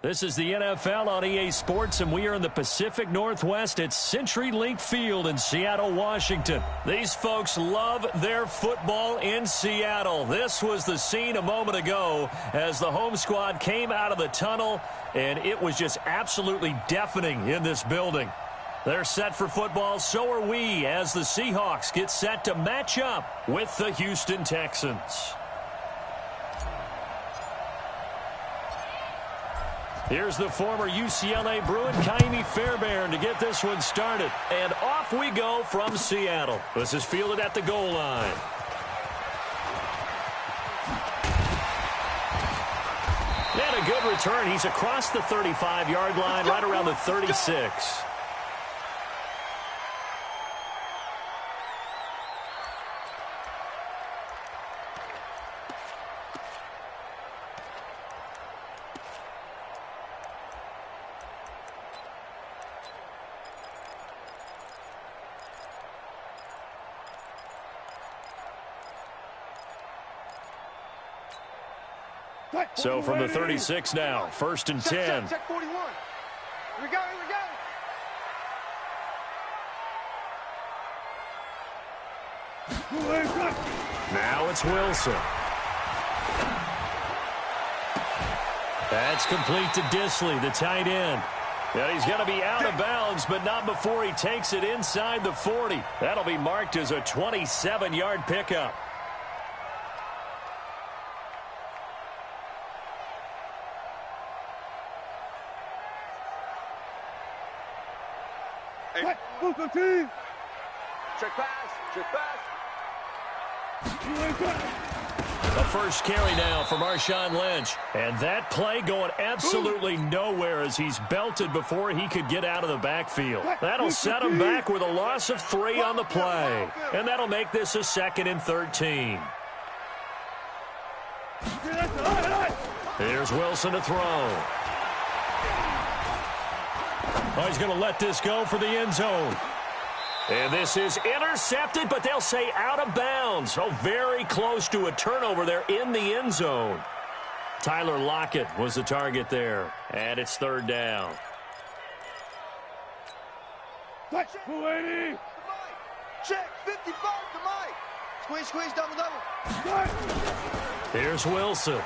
This is the NFL on EA Sports, and we are in the Pacific Northwest at CenturyLink Field in Seattle, Washington. These folks love their football in Seattle. This was the scene a moment ago as the home squad came out of the tunnel, and it was just absolutely deafening in this building. They're set for football, so are we, as the Seahawks get set to match up with the Houston Texans. Here's the former UCLA Bruin, Kaimi Fairbairn, to get this one started. And off we go from Seattle. This is fielded at the goal line. And a good return. He's across the 35-yard line, right around the 36. So from the 36 now, 1st and 10. Check 41. Here we go, here we go. Now it's Wilson. That's complete to Disley, the tight end. And he's going to be out of bounds, but not before he takes it inside the 40. That'll be marked as a 27-yard pickup. Hey, move the team. Check pass, check pass. A first carry now for Marshawn Lynch. And that play going absolutely nowhere as he's belted before he could get out of the backfield. That'll set him back with a loss of 3 on the play. And that'll make this a 2nd and 13. Here's Wilson to throw. Oh, he's going to let this go for the end zone. And this is intercepted, but they'll say out of bounds. Oh, very close to a turnover there in the end zone. Tyler Lockett was the target there. And it's 3rd down. Check 55 to Mike. Squeeze, squeeze, double, double. Here's Wilson.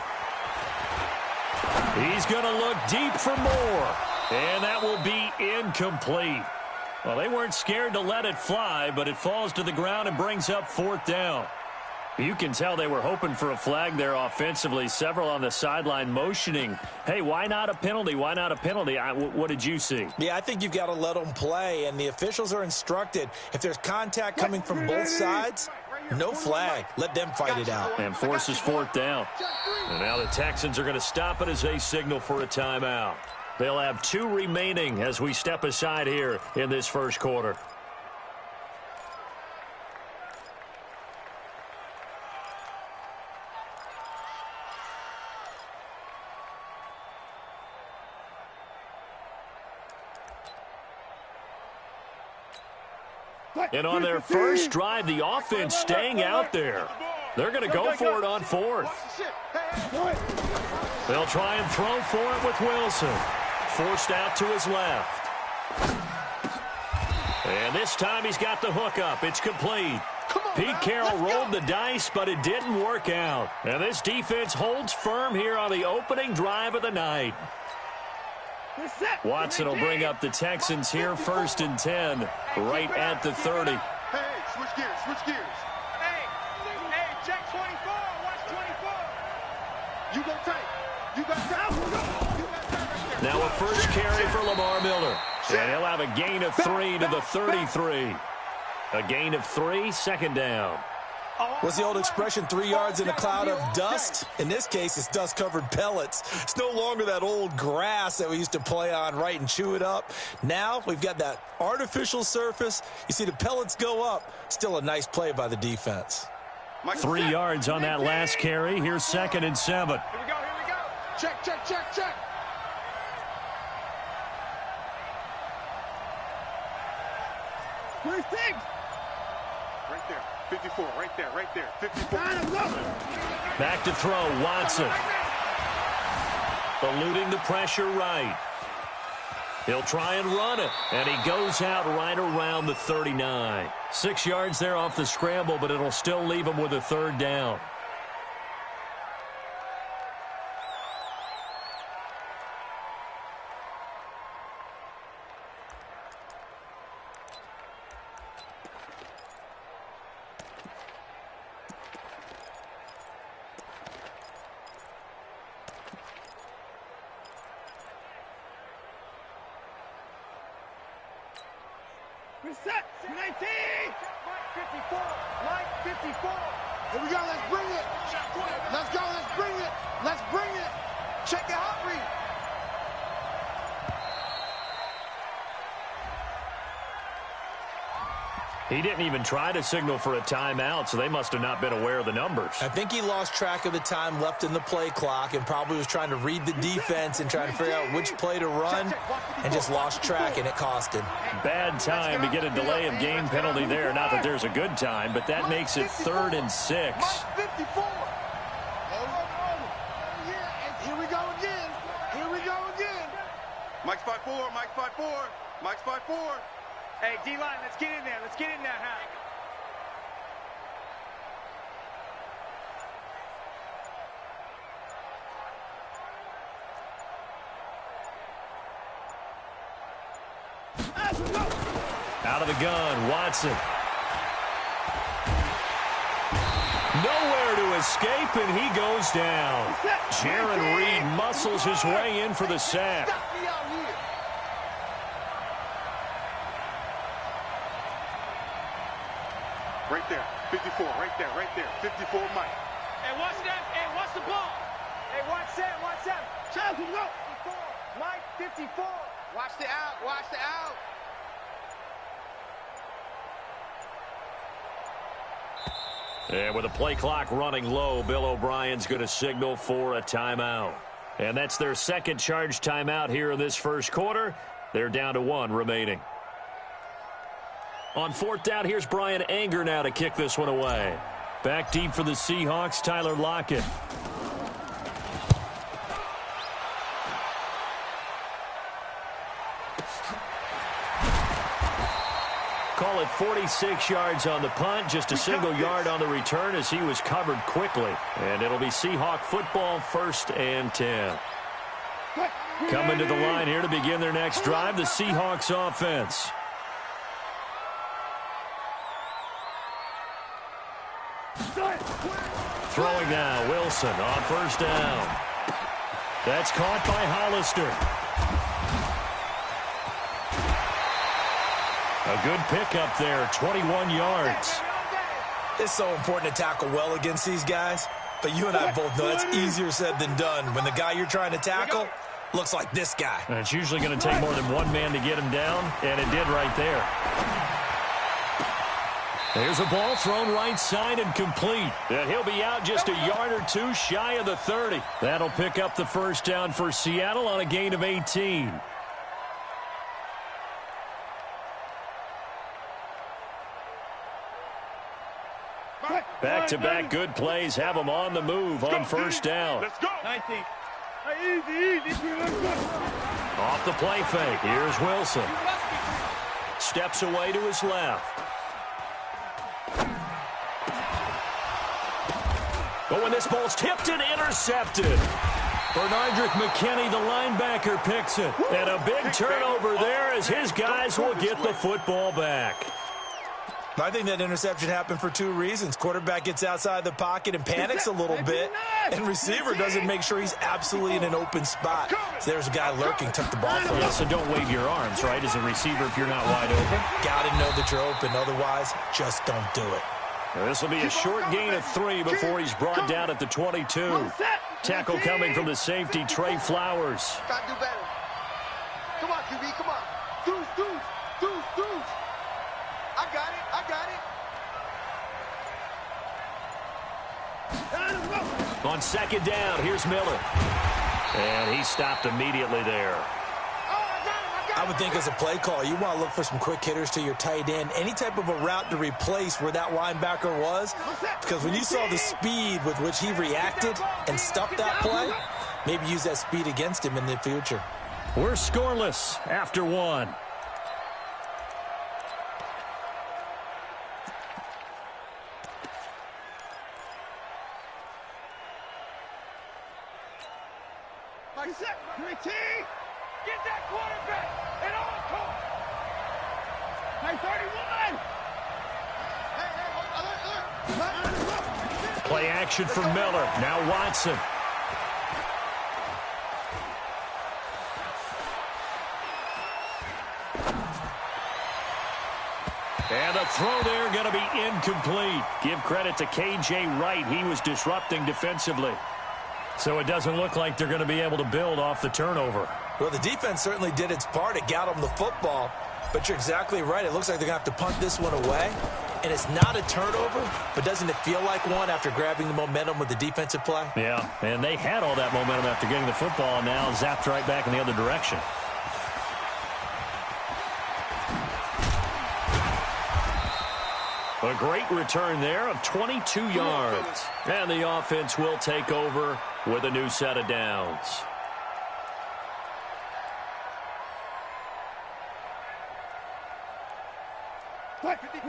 He's going to look deep for more. And that will be incomplete. Well, they weren't scared to let it fly, but it falls to the ground and brings up 4th down. You can tell they were hoping for a flag there offensively. Several on the sideline motioning, hey, why not a penalty? Why not a penalty? What did you see? Yeah, I think you've got to let them play, and the officials are instructed. If there's contact coming from both sides, no flag. Let them fight it out. And forces 4th down. And now the Texans are going to stop it as they signal for a timeout. They'll have 2 remaining as we step aside here in this first quarter. And on their first drive, the offense staying out there. They're going to go for it on 4th. They'll try and throw for it with Wilson. Forced out to his left. And this time he's got the hook up. It's complete. Pete Carroll rolled the dice, but it didn't work out. And this defense holds firm here on the opening drive of the night. Watson will bring up the Texans here, 1st and 10, right at the 30. Hey, switch gears, switch gears. Hey, check 24, watch 24. You go tight. You got time. Now a first carry for Lamar Miller. And he'll have a gain of 3 to the 33. A gain of 3, 2nd down. What's the old expression, 3 yards in a cloud of dust? In this case, it's dust-covered pellets. It's no longer that old grass that we used to play on, right, and chew it up. Now we've got that artificial surface. You see the pellets go up. Still a nice play by the defense. 3 yards on that last carry. Here's 2nd and 7. Here we go, here we go. Check, check, check, check. Where's Tiggs? Right there, 54, right there, 54. Back to throw, Watson. eluding the pressure right. He'll try and run it, and he goes out right around the 39. 6 yards there off the scramble, but it'll still leave him with a third down. Reset. 19. Mike 54. Mike 54. Here we go. Let's bring it. Let's go. Let's bring it. Let's bring it. Check the hot read. He didn't even try to signal for a timeout, so they must have not been aware of the numbers. I think he lost track of the time left in the play clock and probably was trying to read the defense and trying to figure out which play to run and just lost track, and it cost him. Bad time to get a delay of game penalty there. Not that there's a good time, but that makes it 3rd and 6. Mike 54. Here we go again. Here we go again. Mike's 5-4. Mike's 5-4. Mike's 5-4. Hey, D-line, let's get in there. Let's get in there, Hank. Out of the gun, Watson. Nowhere to escape, and he goes down. Jaron Reed muscles his way in for the sack. Right there, 54, right there, 54, Mike. Hey, watch that, hey, watch the ball. Hey, watch that. Charles, go. 54, Mike, 54. Watch the out. And with the play clock running low, Bill O'Brien's going to signal for a timeout. And that's their second charge timeout here in this first quarter. They're down to 1 remaining. On 4th down, here's Brian Anger now to kick this one away. Back deep for the Seahawks, Tyler Lockett. Call it 46 yards on the punt, just a single yard on the return as he was covered quickly. And it'll be Seahawk football, 1st and 10. Coming to the line here to begin their next drive, the Seahawks offense. Throwing now, Wilson on 1st down. That's caught by Hollister. A good pickup there, 21 yards. It's so important to tackle well against these guys, but you and I both know that's easier said than done when the guy you're trying to tackle looks like this guy. And it's usually going to take more than one man to get him down, and it did right there. There's a ball thrown right side and complete. And he'll be out just a yard or 2 shy of the 30. That'll pick up the 1st down for Seattle on a gain of 18. Back-to-back good plays have them on the move on 1st down. Let's go. 19. Easy. Off the play fake. Here's Wilson. Steps away to his left. But when this ball's tipped and intercepted, Bernardrick McKinney, the linebacker, picks it. And a big turnover there as his guys will get the football back. I think that interception happened for 2 reasons. Quarterback gets outside the pocket and panics a little bit, and receiver doesn't make sure he's absolutely in an open spot. So there's a guy lurking, took the ball from him. Yeah, so don't wave your arms, right, as a receiver if you're not wide open. Got to know that you're open. Otherwise, just don't do it. This will be a short gain of 3 before he's brought down at the 22. Tackle coming from the safety, Trey Flowers. Got to do better. Come on, QB, come on. Deuce. I got it. On 2nd down, here's Miller. And he stopped immediately there. I would think as a play call, you want to look for some quick hitters to your tight end. Any type of a route to replace where that linebacker was. Because when you saw the speed with which he reacted and stuffed that play, maybe use that speed against him in the future. We're scoreless after one. Get that quarterback and on court. Hey, 31. Play action for Miller. Now Watson. And the throw there going to be incomplete. Give credit to K.J. Wright. He was disrupting defensively. So it doesn't look like they're going to be able to build off the turnover. Well, the defense certainly did its part. It got them the football. But you're exactly right. It looks like they're going to have to punt this one away. And it's not a turnover, but doesn't it feel like one after grabbing the momentum with the defensive play? Yeah, and they had all that momentum after getting the football, and now zapped right back in the other direction. A great return there of 22 yards. And the offense will take over with a new set of downs.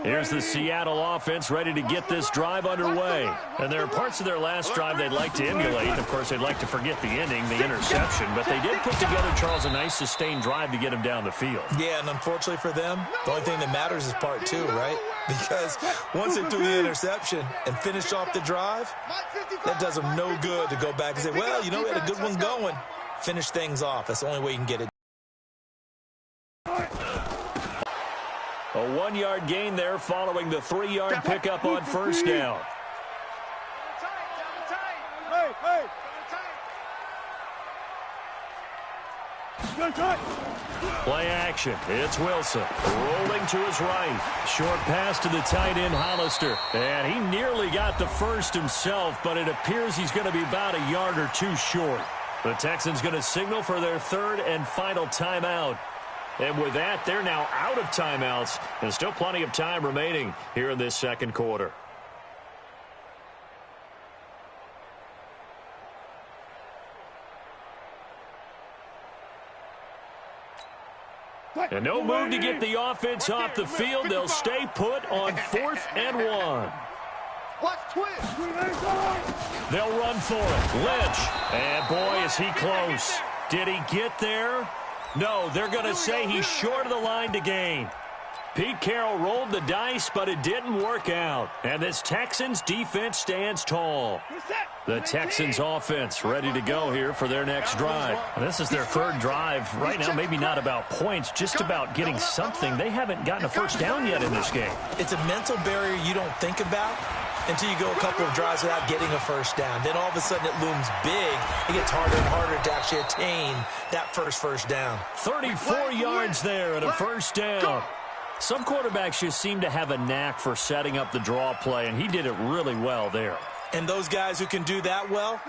Here's the Seattle offense ready to get this drive underway. And there are parts of their last drive they'd like to emulate. Of course, they'd like to forget the ending, the interception. But they did put together, Charles, a nice sustained drive to get him down the field. Yeah, and unfortunately for them, the only thing that matters is part two, right? Because once they threw the interception and finished off the drive, that does them no good to go back and say, well, you know, we had a good one going. Finish things off. That's the only way you can get it. A 1-yard gain there following the 3-yard pickup on first down. Play action. It's Wilson rolling to his right. Short pass to the tight end, Hollister. And he nearly got the first himself, but it appears he's going to be about a yard or two short. The Texans going to signal for their third and final timeout. And with that, they're now out of timeouts. And still plenty of time remaining here in this second quarter. And no move to get the offense off the field. They'll stay put on 4th and 1. They'll run for it. Lynch. And boy, is he close. Did he get there? No, they're going to say he's short of the line to gain. Pete Carroll rolled the dice, but it didn't work out. And this Texans defense stands tall. The Texans offense ready to go here for their next drive. This is their third drive. Right now, maybe not about points, just about getting something. They haven't gotten a first down yet in this game. It's a mental barrier you don't think about until you go a couple of drives without getting a first down. Then all of a sudden it looms big. It gets harder and harder to actually attain that first down. 34 yards there and a first down. Some quarterbacks just seem to have a knack for setting up the draw play, and he did it really well there. And those guys who can do that well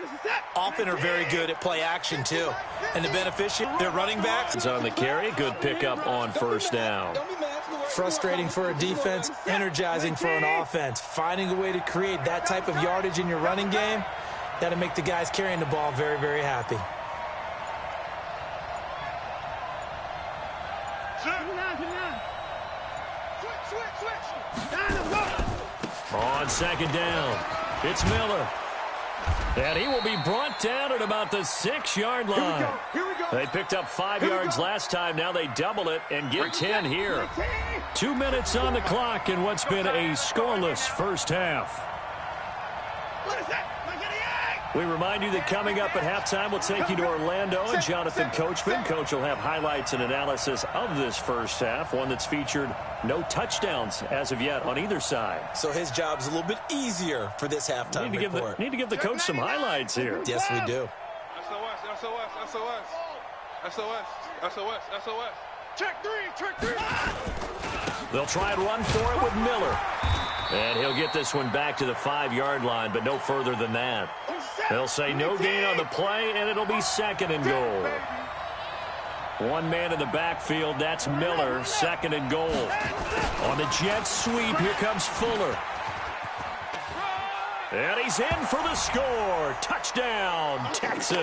often are very good at play action too. And the beneficiary, their running backs. It's on the carry. Good pickup on first down. Frustrating for a defense, energizing for an offense. Finding a way to create that type of yardage in your running game, that'll make the guys carrying the ball very, very happy. On second down, it's Miller. And he will be brought down at about the 6-yard line. They picked up 5 yards last time. Now they double it and get 10 here. 2 minutes on the clock in what's been a scoreless first half. We remind you that coming up at halftime, we'll take you to Orlando and Jonathan Coachman. Coach will have highlights and analysis of this first half, one that's featured no touchdowns as of yet on either side. So his job's a little bit easier for this halftime report. Need to give the coach some highlights here. Yes, we do. SOS. Check three. They'll try and run for it with Miller. And he'll get this one back to the 5-yard line, but no further than that. They'll say no gain on the play, and it'll be second and goal. One man in the backfield, that's Miller, second and goal. On the jet sweep, here comes Fuller. And he's in for the score. Touchdown, Texans.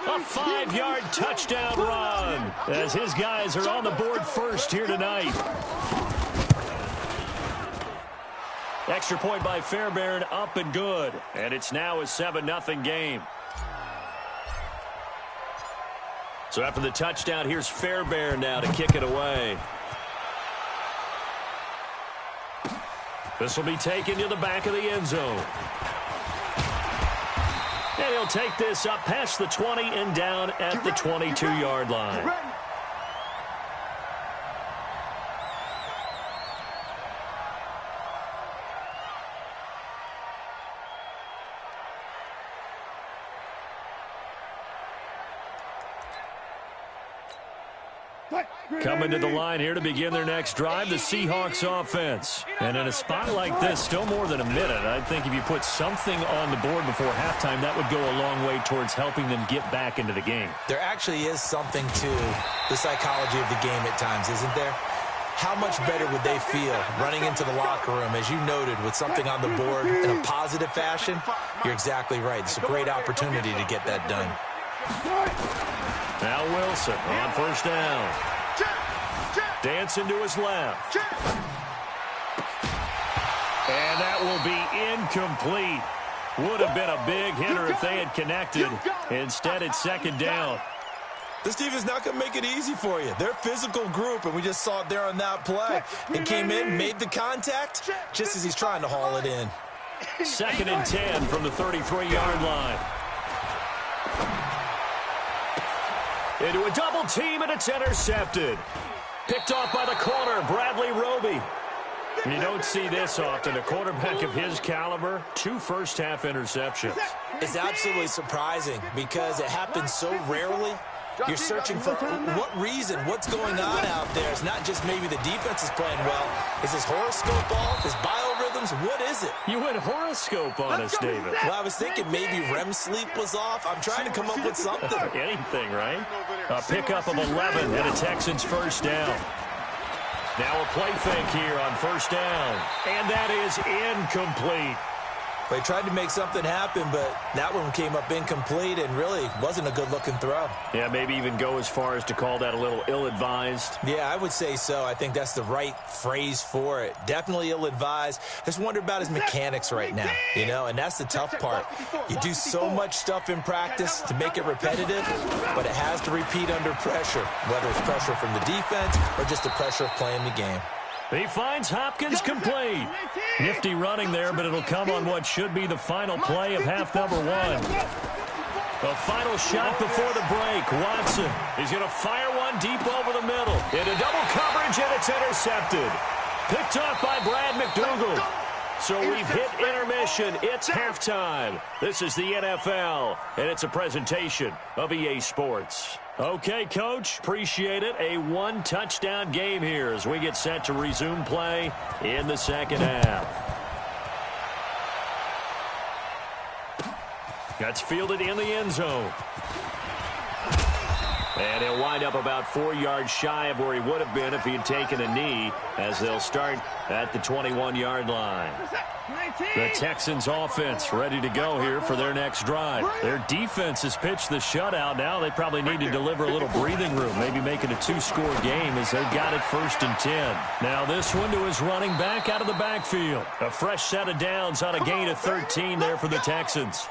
A 5-yard touchdown run as his guys are on the board first here tonight. Extra point by Fairbairn, up and good. And it's now a 7-0 game. So after the touchdown, here's Fairbairn now to kick it away. This will be taken to the back of the end zone. And he'll take this up past the 20 and down at the 22-yard line. Coming to the line here to begin their next drive, the Seahawks offense. And in a spot like this, still more than a minute, I think if you put something on the board before halftime, that would go a long way towards helping them get back into the game. There actually is something to the psychology of the game at times, isn't there? How much better would they feel running into the locker room, as you noted, with something on the board in a positive fashion? You're exactly right. It's a great opportunity to get that done. Now Wilson on first down. Dancing to his left. And that will be incomplete. Would have been a big hitter if they had connected. Instead, it's second down. This team is not going to make it easy for you. They're a physical group, and we just saw it there on that play. It came in, made the contact, just as he's trying to haul it in. Second and 10 from the 33-yard line. Into a double team, and it's intercepted. Picked off by the corner, Bradley Roby. You don't see this often. A quarterback of his caliber, 2 first-half interceptions. It's absolutely surprising because it happens so rarely. You're searching for what reason, what's going on out there. It's not just maybe the defense is playing well. Is his horoscope off? His biorhythms? What is it? You went horoscope on us, David. Well, I was thinking maybe REM sleep was off. I'm trying to come up with something. Anything, right? A pickup of 11 and a Texans first down. Now a play fake here on first down. And that is incomplete. They tried to make something happen, but that one came up incomplete and really wasn't a good-looking throw. Yeah, maybe even go as far as to call that a little ill-advised. Yeah, I would say so. I think that's the right phrase for it. Definitely ill-advised. Just wonder about his mechanics right now, you know, and that's the tough part. You do so much stuff in practice to make it repetitive, but it has to repeat under pressure, whether it's pressure from the defense or just the pressure of playing the game. He finds Hopkins complete. Nifty running there, but it'll come on what should be the final play of half number 1. The final shot before the break. Watson, he's going to fire one deep over the middle. Into double coverage, and it's intercepted. Picked off by Brad McDougal. So we've hit intermission. It's halftime. This is the NFL, and it's a presentation of EA Sports. Okay, Coach, appreciate it. A 1-touchdown game here as we get set to resume play in the second half. That's fielded in the end zone. And he'll wind up about 4 yards shy of where he would have been if he had taken a knee, as they'll start at the 21-yard line. The Texans offense ready to go here for their next drive. Their defense has pitched the shutout. Now they probably need to deliver a little breathing room, maybe make it a 2-score game as they've got it first and 10. Now this one to his running back out of the backfield. A fresh set of downs on a gain of 13 there for the Texans.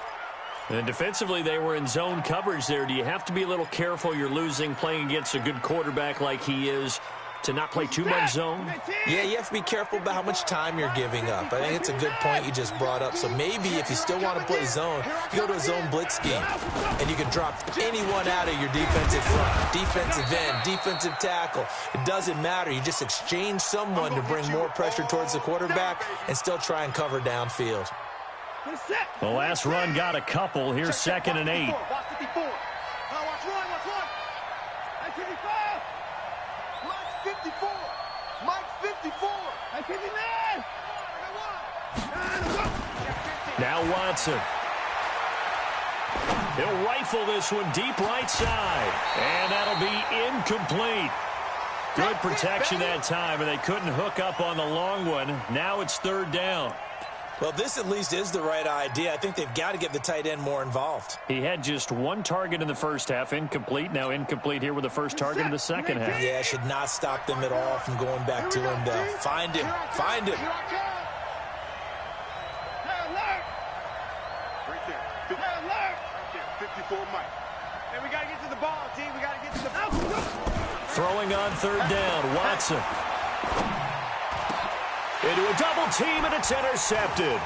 And defensively, they were in zone coverage there. Do you have to be a little careful? You're losing playing against a good quarterback like he is to not play too much zone? Yeah, you have to be careful about how much time you're giving up. I think it's a good point you just brought up. So maybe if you still want to play zone, you go to a zone blitz scheme, and you can drop anyone out of your defensive front, defensive end, defensive tackle. It doesn't matter. You just exchange someone to bring more pressure towards the quarterback and still try and cover downfield. The last run got a couple. Here's second and 8. Watch 54. Now watch run, watch run. 55. Mike 54. Mike 54. 59. Now Watson. He'll rifle this one deep right side. And that'll be incomplete. Good protection that time, and they couldn't hook up on the long one. Now it's third down. Well, this at least is the right idea. I think they've got to get the tight end more involved. He had just one target in the first half, incomplete. Now incomplete here with the first target in the second half. Yeah, should not stop them at all from going back to him, though. Find him. Find him. Right there. Right there. 54 Mike. And we got to get to the ball, G. We got to get to the ball. Throwing on third down, Watson. Into a double team, and it's intercepted.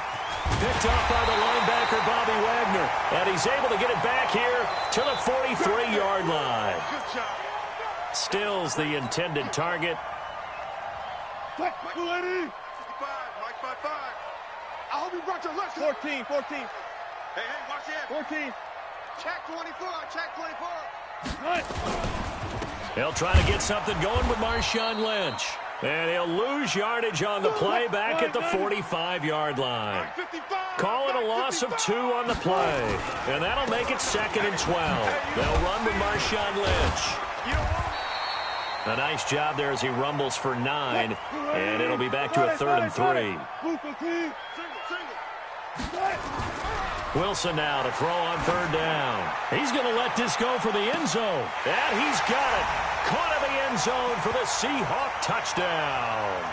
Picked up by the linebacker, Bobby Wagner. And he's able to get it back here to the 43-yard line. Stills the intended target. Mike, 55, Mike, 5-5. I hope you brought your lunch. 14. Hey, watch it. 14. Check 24, check 24. He'll try to get something going with Marshawn Lynch. And he'll lose yardage on the play back at the 45-yard line. Call it a loss of 2 on the play. And that'll make it 2nd and 12. They'll run with Marshawn Lynch. A nice job there as he rumbles for 9. And it'll be back to a 3rd and 3. Wilson now to throw on third down. He's going to let this go for the end zone. And he's got it. Caught in the end zone for the Seahawk touchdown.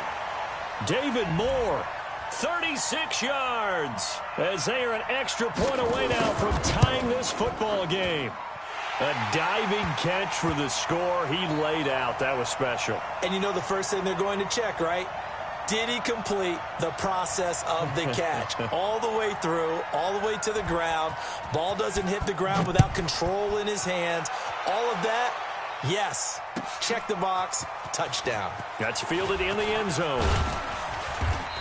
David Moore, 36 yards, as they are an extra point away now from tying this football game. A diving catch for the score. He laid out. That was special. And you know the first thing they're going to check, right? Did he complete the process of the catch? All the way through, all the way to the ground. Ball doesn't hit the ground without control in his hands. All of that, yes. Check the box, touchdown. That's fielded in the end zone.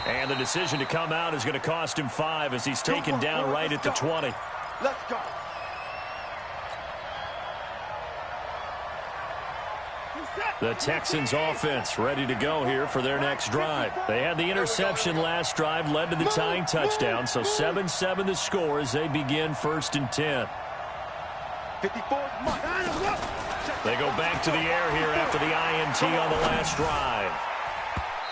And the decision to come out is going to cost him 5 as he's taken down right at the 20. Let's go. The Texans offense ready to go here for their next drive. They had the interception last drive, led to the tying touchdown, so 7-7 the score as they begin 1st and 10. 54. They go back to the air here after the INT on the last drive.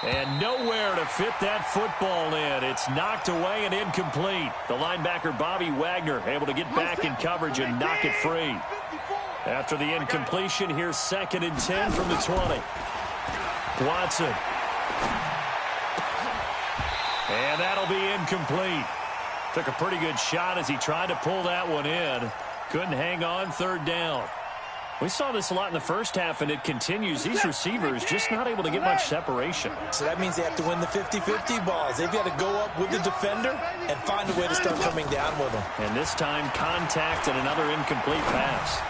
And nowhere to fit that football in. It's knocked away and incomplete. The linebacker, Bobby Wagner, able to get back in coverage and knock it free. After the incompletion, here's 2nd and 10 from the 20. Watson. And that'll be incomplete. Took a pretty good shot as he tried to pull that one in. Couldn't hang on, 3rd down. We saw this a lot in the first half, and it continues. These receivers just not able to get much separation. So that means they have to win the 50-50 balls. They've got to go up with the defender and find a way to start coming down with them. And this time, contact and another incomplete pass.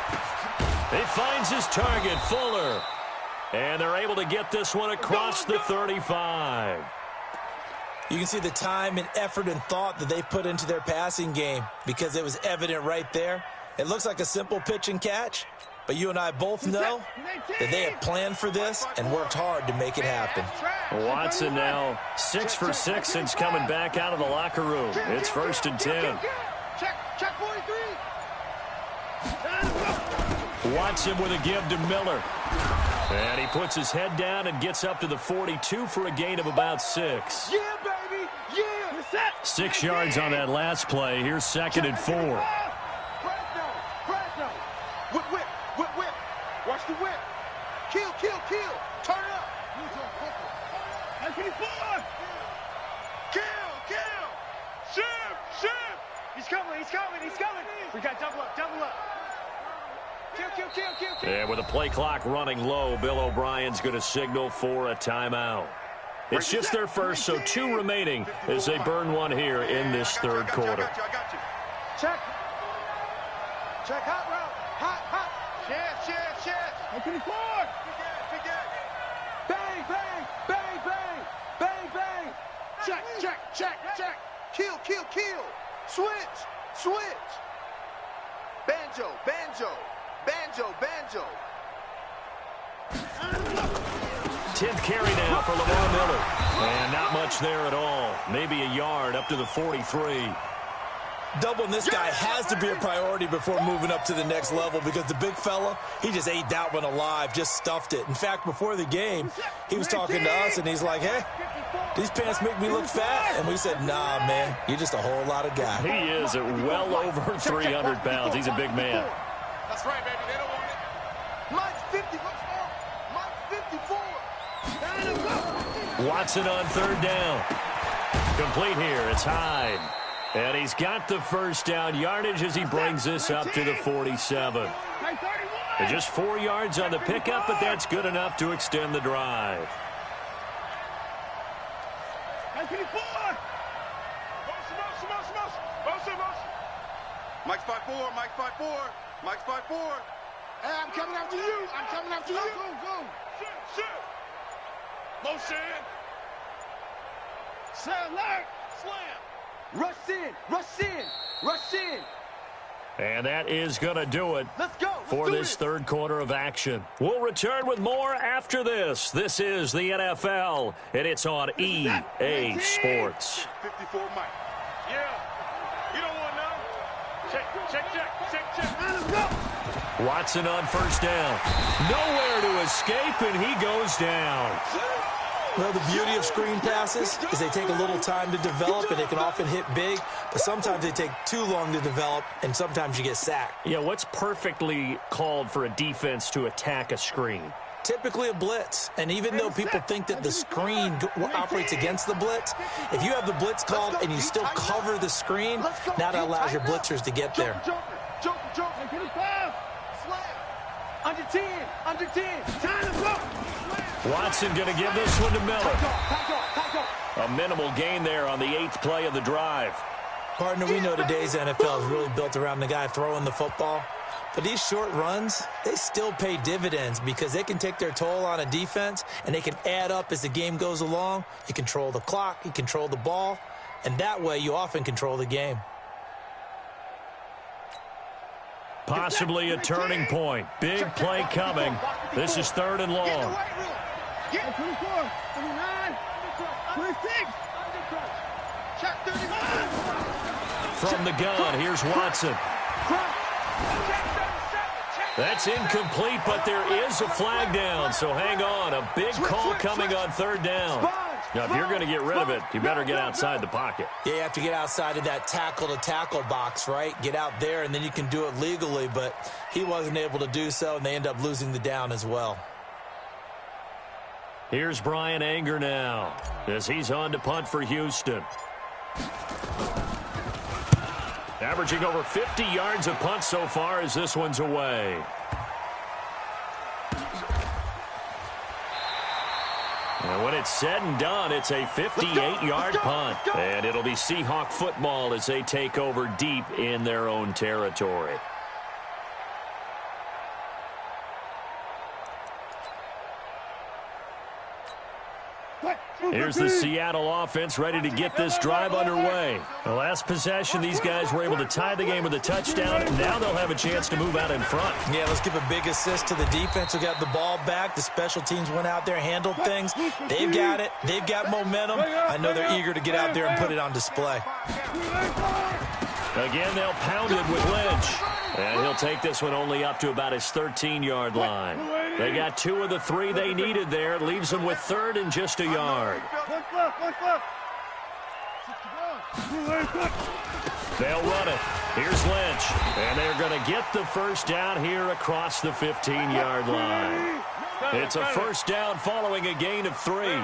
He finds his target, Fuller. And they're able to get this one across the 35. You can see the time and effort and thought that they put into their passing game because it was evident right there. It looks like a simple pitch and catch, but you and I both know that they have planned for this and worked hard to make it happen. Watson now 6 for 6 since coming back out of the locker room. It's 1st and 10. Check 43. Watson with a give to Miller. And he puts his head down and gets up to the 42 for a gain of about 6. Yeah, baby. Yeah. 6 yards on that last play. Here's 2nd and 4. Whip. Watch the whip. Kill. Turn up. Kill. Shift. He's coming. We got double up. Kill. And with the play clock running low, Bill O'Brien's going to signal for a timeout. It's just their first, so 2 remaining as they burn one here in this 3rd quarter. I got you. Check hot route. Hot. Chance. Open forward. Bang. Check. Kill. Switch. Banjo. 10th carry now for Lamar Miller. And not much there at all. Maybe a yard up to the 43. Doubling this guy has to be a priority before moving up to the next level because the big fella, he just ate that one alive, just stuffed it. In fact, before the game, he was talking to us, and he's like, hey, these pants make me look fat. And we said, nah, man, you're just a whole lot of guy. He is at well over 300 pounds. He's a big man. That's right, baby. They don't want it. Mine's 50. What's wrong? Mine's 54. Watson on third down. Complete here. It's Hyde. And he's got the first down yardage as he brings this up to the 47. Just 4 yards on the pickup, but that's good enough to extend the drive. Mike's 5'4", Mike's 5'4", Mike's 5'4". Hey, I'm coming after you. I'm coming after you. Go. Shoot. Motion. Slam. Rush in. And that is going to do it for this third quarter of action. We'll return with more after this. This is the NFL, and it's on EA Sports. 54 Mike. Yeah. You don't want none. Check. Watson on first down. Nowhere to escape, and he goes down. Well, the beauty of screen passes is they take a little time to develop, and they can often hit big, but sometimes they take too long to develop, and sometimes you get sacked. Yeah, what's perfectly called for a defense to attack a screen? Typically a blitz, and even though people think that the screen operates against the blitz, if you have the blitz called and you still cover the screen, now that allows your blitzers to get there. Joker. Under 10. Time to go. Watson going to give this one to Miller. A minimal gain there on the 8th play of the drive. Partner, we know today's NFL is really built around the guy throwing the football. But these short runs, they still pay dividends because they can take their toll on a defense, and they can add up as the game goes along. You control the clock, you control the ball, and that way you often control the game. Possibly a turning point. Big play coming. This is third and long. 24, 29, 26. From the gun, here's Watson. That's incomplete, but there is a flag down, so hang on. A big call coming on third down. Now, if you're going to get rid of it, you better get outside the pocket. Yeah, you have to get outside of that tackle-to-tackle box, right? Get out there, and then you can do it legally, but he wasn't able to do so, and they end up losing the down as well. Here's Brian Anger now as he's on to punt for Houston. Averaging over 50 yards of punt so far as this one's away. And when it's said and done, it's a 58-yard punt. And it'll be Seahawk football as they take over deep in their own territory. Here's the Seattle offense ready to get this drive underway. The last possession, these guys were able to tie the game with a touchdown. Now they'll have a chance to move out in front. Yeah, let's give a big assist to the defense who got the ball back. The special teams went out there, handled things. They've got it. They've got momentum. I know they're eager to get out there and put it on display. Again, they'll pound it with Lynch. And he'll take this one only up to about his 13-yard line. They got 2 of the 3 they needed there. It leaves them with third and just a yard. They'll run it. Here's Lynch. And they're going to get the first down here across the 15-yard line. It's a first down following a gain of 3.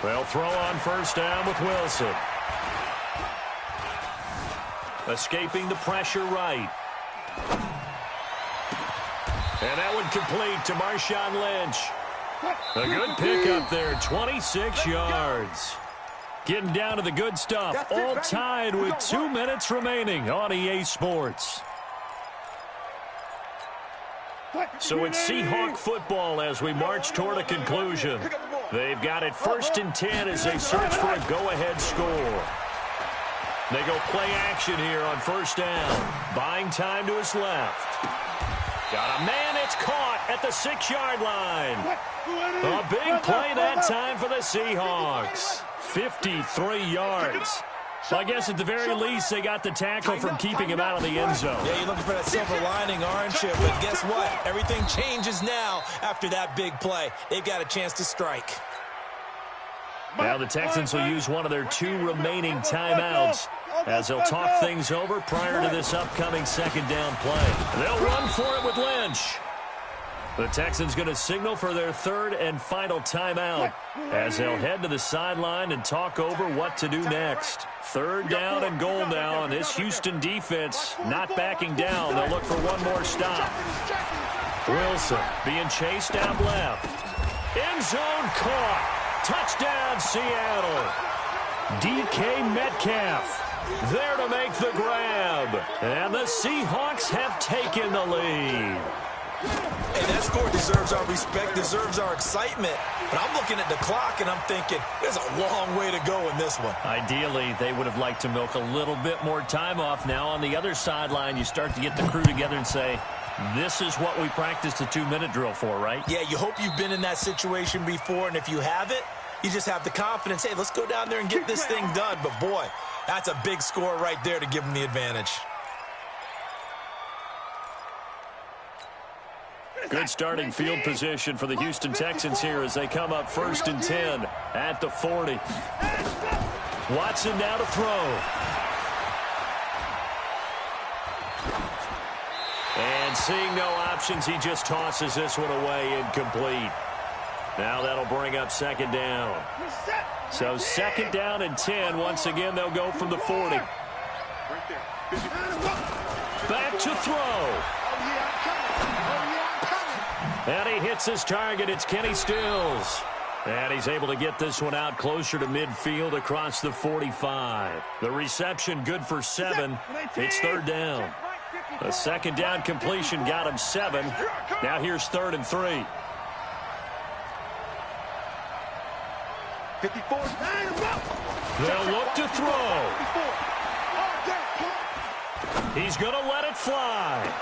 They'll throw on first down with Wilson. Escaping the pressure right. And that one complete to Marshawn Lynch. A good pickup there, 26 yards. Getting down to the good stuff, all tied with 2 minutes remaining on EA Sports. So it's Seahawk football as we march toward a conclusion. They've got it 1st and 10 as they search for a go-ahead score. They go play action here on first down. Buying time to his left. Got a man, it's caught at the 6-yard line. A big play that time for the Seahawks. 53 yards. Well, I guess at the very least, they got the tackle from keeping him out of the end zone. Yeah, you're looking for that silver lining, aren't you? But guess what? Everything changes now after that big play. They've got a chance to strike. Now the Texans will use one of their 2 remaining timeouts as they'll talk things over prior to this upcoming second down play. They'll run for it with Lynch. The Texans going to signal for their 3rd and final timeout as they'll head to the sideline and talk over what to do next. 3rd down and goal now, and this Houston defense not backing down. They'll look for one more stop. Wilson being chased out left. End zone caught. Touchdown, Seattle. DK Metcalf there to make the grab. And the Seahawks have taken the lead. Hey, that score deserves our respect, deserves our excitement. But I'm looking at the clock, and I'm thinking, there's a long way to go in this one. Ideally, they would have liked to milk a little bit more time off. Now, on the other sideline, you start to get the crew together and say, this is what we practiced a 2-minute drill for, right? Yeah, you hope you've been in that situation before, and if you haven't, you just have the confidence, hey, let's go down there and get this thing done. But, boy, that's a big score right there to give them the advantage. Good starting field position for the Houston Texans here as they come up 1st and 10 at the 40. Watson now to throw. And seeing no options, he just tosses this one away incomplete. Now that'll bring up 2nd down. So 2nd down and 10. Once again, they'll go from the 40. Back to throw. And he hits his target. It's Kenny Stills. And he's able to get this one out closer to midfield across the 45. The reception good for 7. It's 3rd down. A 2nd down completion got him 7. Now here's 3rd and 3. 54. They'll look to throw. He's going to let it fly.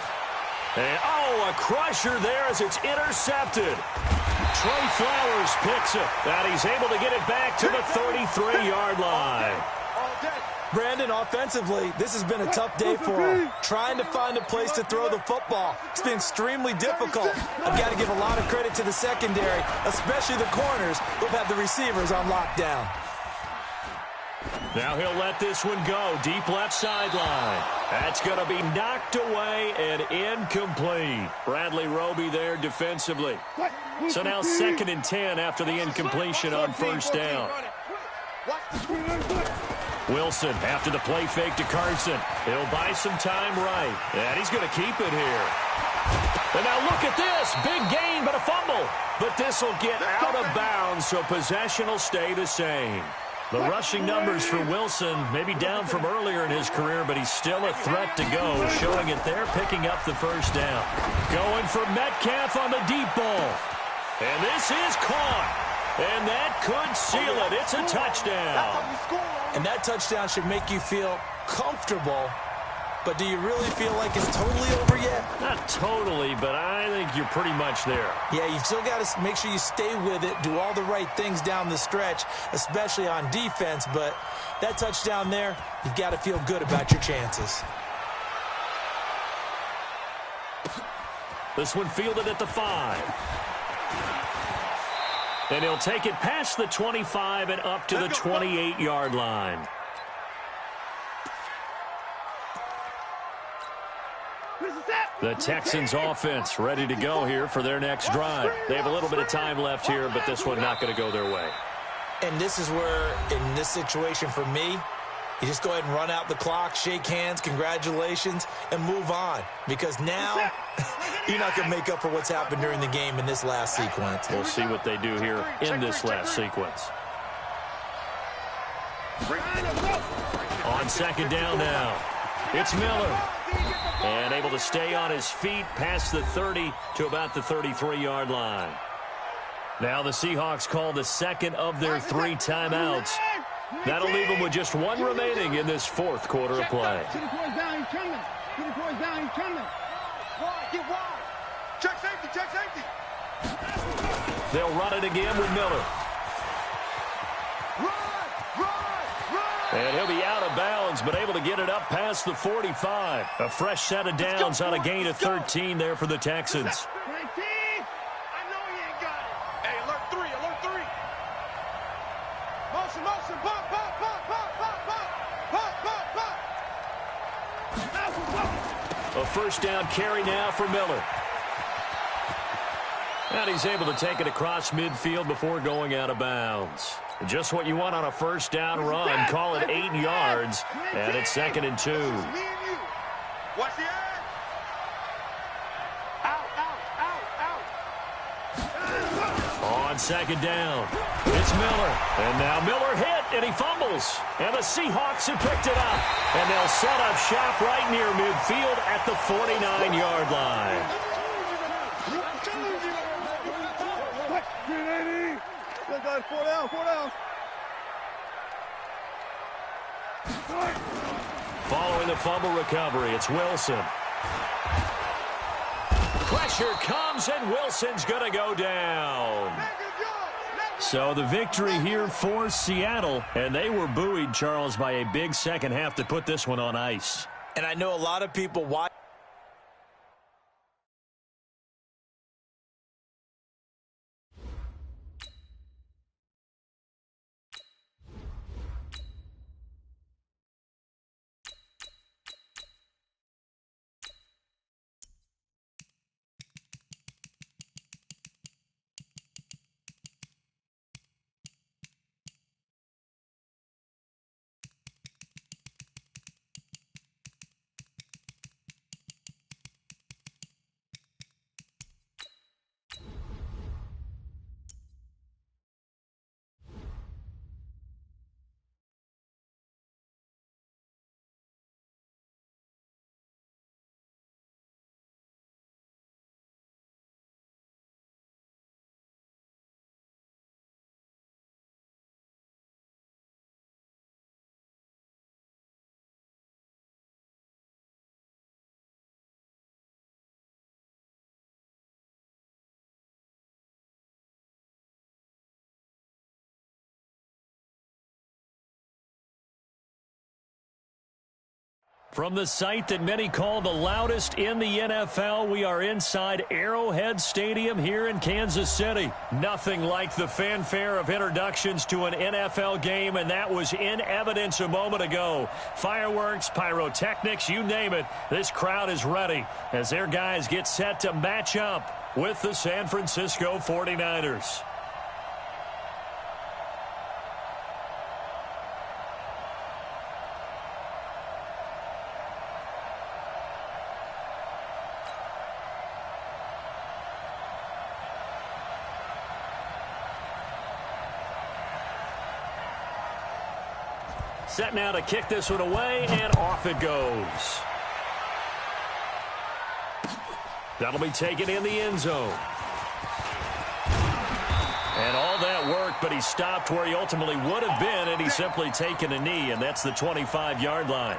And, a crusher there as it's intercepted. Trey Flowers picks it. And he's able to get it back to the 33-yard line. Brandon, offensively, this has been a tough day for him. Trying to find a place to throw the football. It's been extremely difficult. I've got to give a lot of credit to the secondary, especially the corners who've had the receivers on lockdown. Now he'll let this one go. Deep left sideline. That's going to be knocked away and incomplete. Bradley Roby there defensively. So now 2nd and 10 after the incompletion on 1st down. Wilson after the play fake to Carson. He'll buy some time right. And he's going to keep it here. And now look at this. Big gain, but a fumble. But this will get out of bounds, so possession will stay the same. The rushing numbers for Wilson may be down from earlier in his career, but he's still a threat to go, showing it there, picking up the 1st down. Going for Metcalf on the deep ball. And this is caught. And that could seal it. It's a touchdown. And that touchdown should make you feel comfortable. But do you really feel like it's totally over yet? Not totally, but I think you're pretty much there. Yeah, you've still got to make sure you stay with it, do all the right things down the stretch, especially on defense. But that touchdown there, you've got to feel good about your chances. This one fielded at the 5. And he'll take it past the 25 and up to the 28-yard line. The Texans offense ready to go here for their next drive. They have a little bit of time left here, but this one not going to go their way. And this is where, in this situation for me, you just go ahead and run out the clock, shake hands, congratulations, and move on. Because now, you're not going to make up for what's happened during the game in this last sequence. We'll see what they do here in this last sequence. On 2nd down now, it's Miller. And able to stay on his feet past the 30 to about the 33-yard line. Now the Seahawks call the 2nd of their 3 timeouts. That'll leave them with just 1 remaining in this 4th quarter of play. Check safety, check safety. They'll run it again with Miller. Run! And he'll be out of bounds, but able to get it up past the 45. A fresh set of downs on a gain of 13 there for the Texans. 19. I know he ain't got it. Hey, alert 3, alert 3. Motion, motion, pop, pop, pop, pop, pop, pop, pop, pop, pop. A first down carry now for Miller. And he's able to take it across midfield before going out of bounds. Just what you want on a first down run. Call it 8 yards, and it's 2nd and 2. Watch the eye. Out, out, out, out. On 2nd down, it's Miller. And now Miller hit, and he fumbles. And the Seahawks have picked it up. And they'll set up shop right near midfield at the 49-yard line. Four down, four down. Following the fumble recovery, it's Wilson. Pressure comes, and Wilson's going to go down. So the victory here for Seattle, and they were buoyed, Charles, by a big second half to put this one on ice. And I know a lot of people watch. From the site that many call the loudest in the NFL, we are inside Arrowhead Stadium here in Kansas City. Nothing like the fanfare of introductions to an NFL game, and that was in evidence a moment ago. Fireworks, pyrotechnics, you name it. This crowd is ready as their guys get set to match up with the San Francisco 49ers. Set now to kick this one away, and off it goes. That'll be taken in the end zone. And all that work, but he stopped where he ultimately would have been, and he's simply taken a knee, and that's the 25-yard line.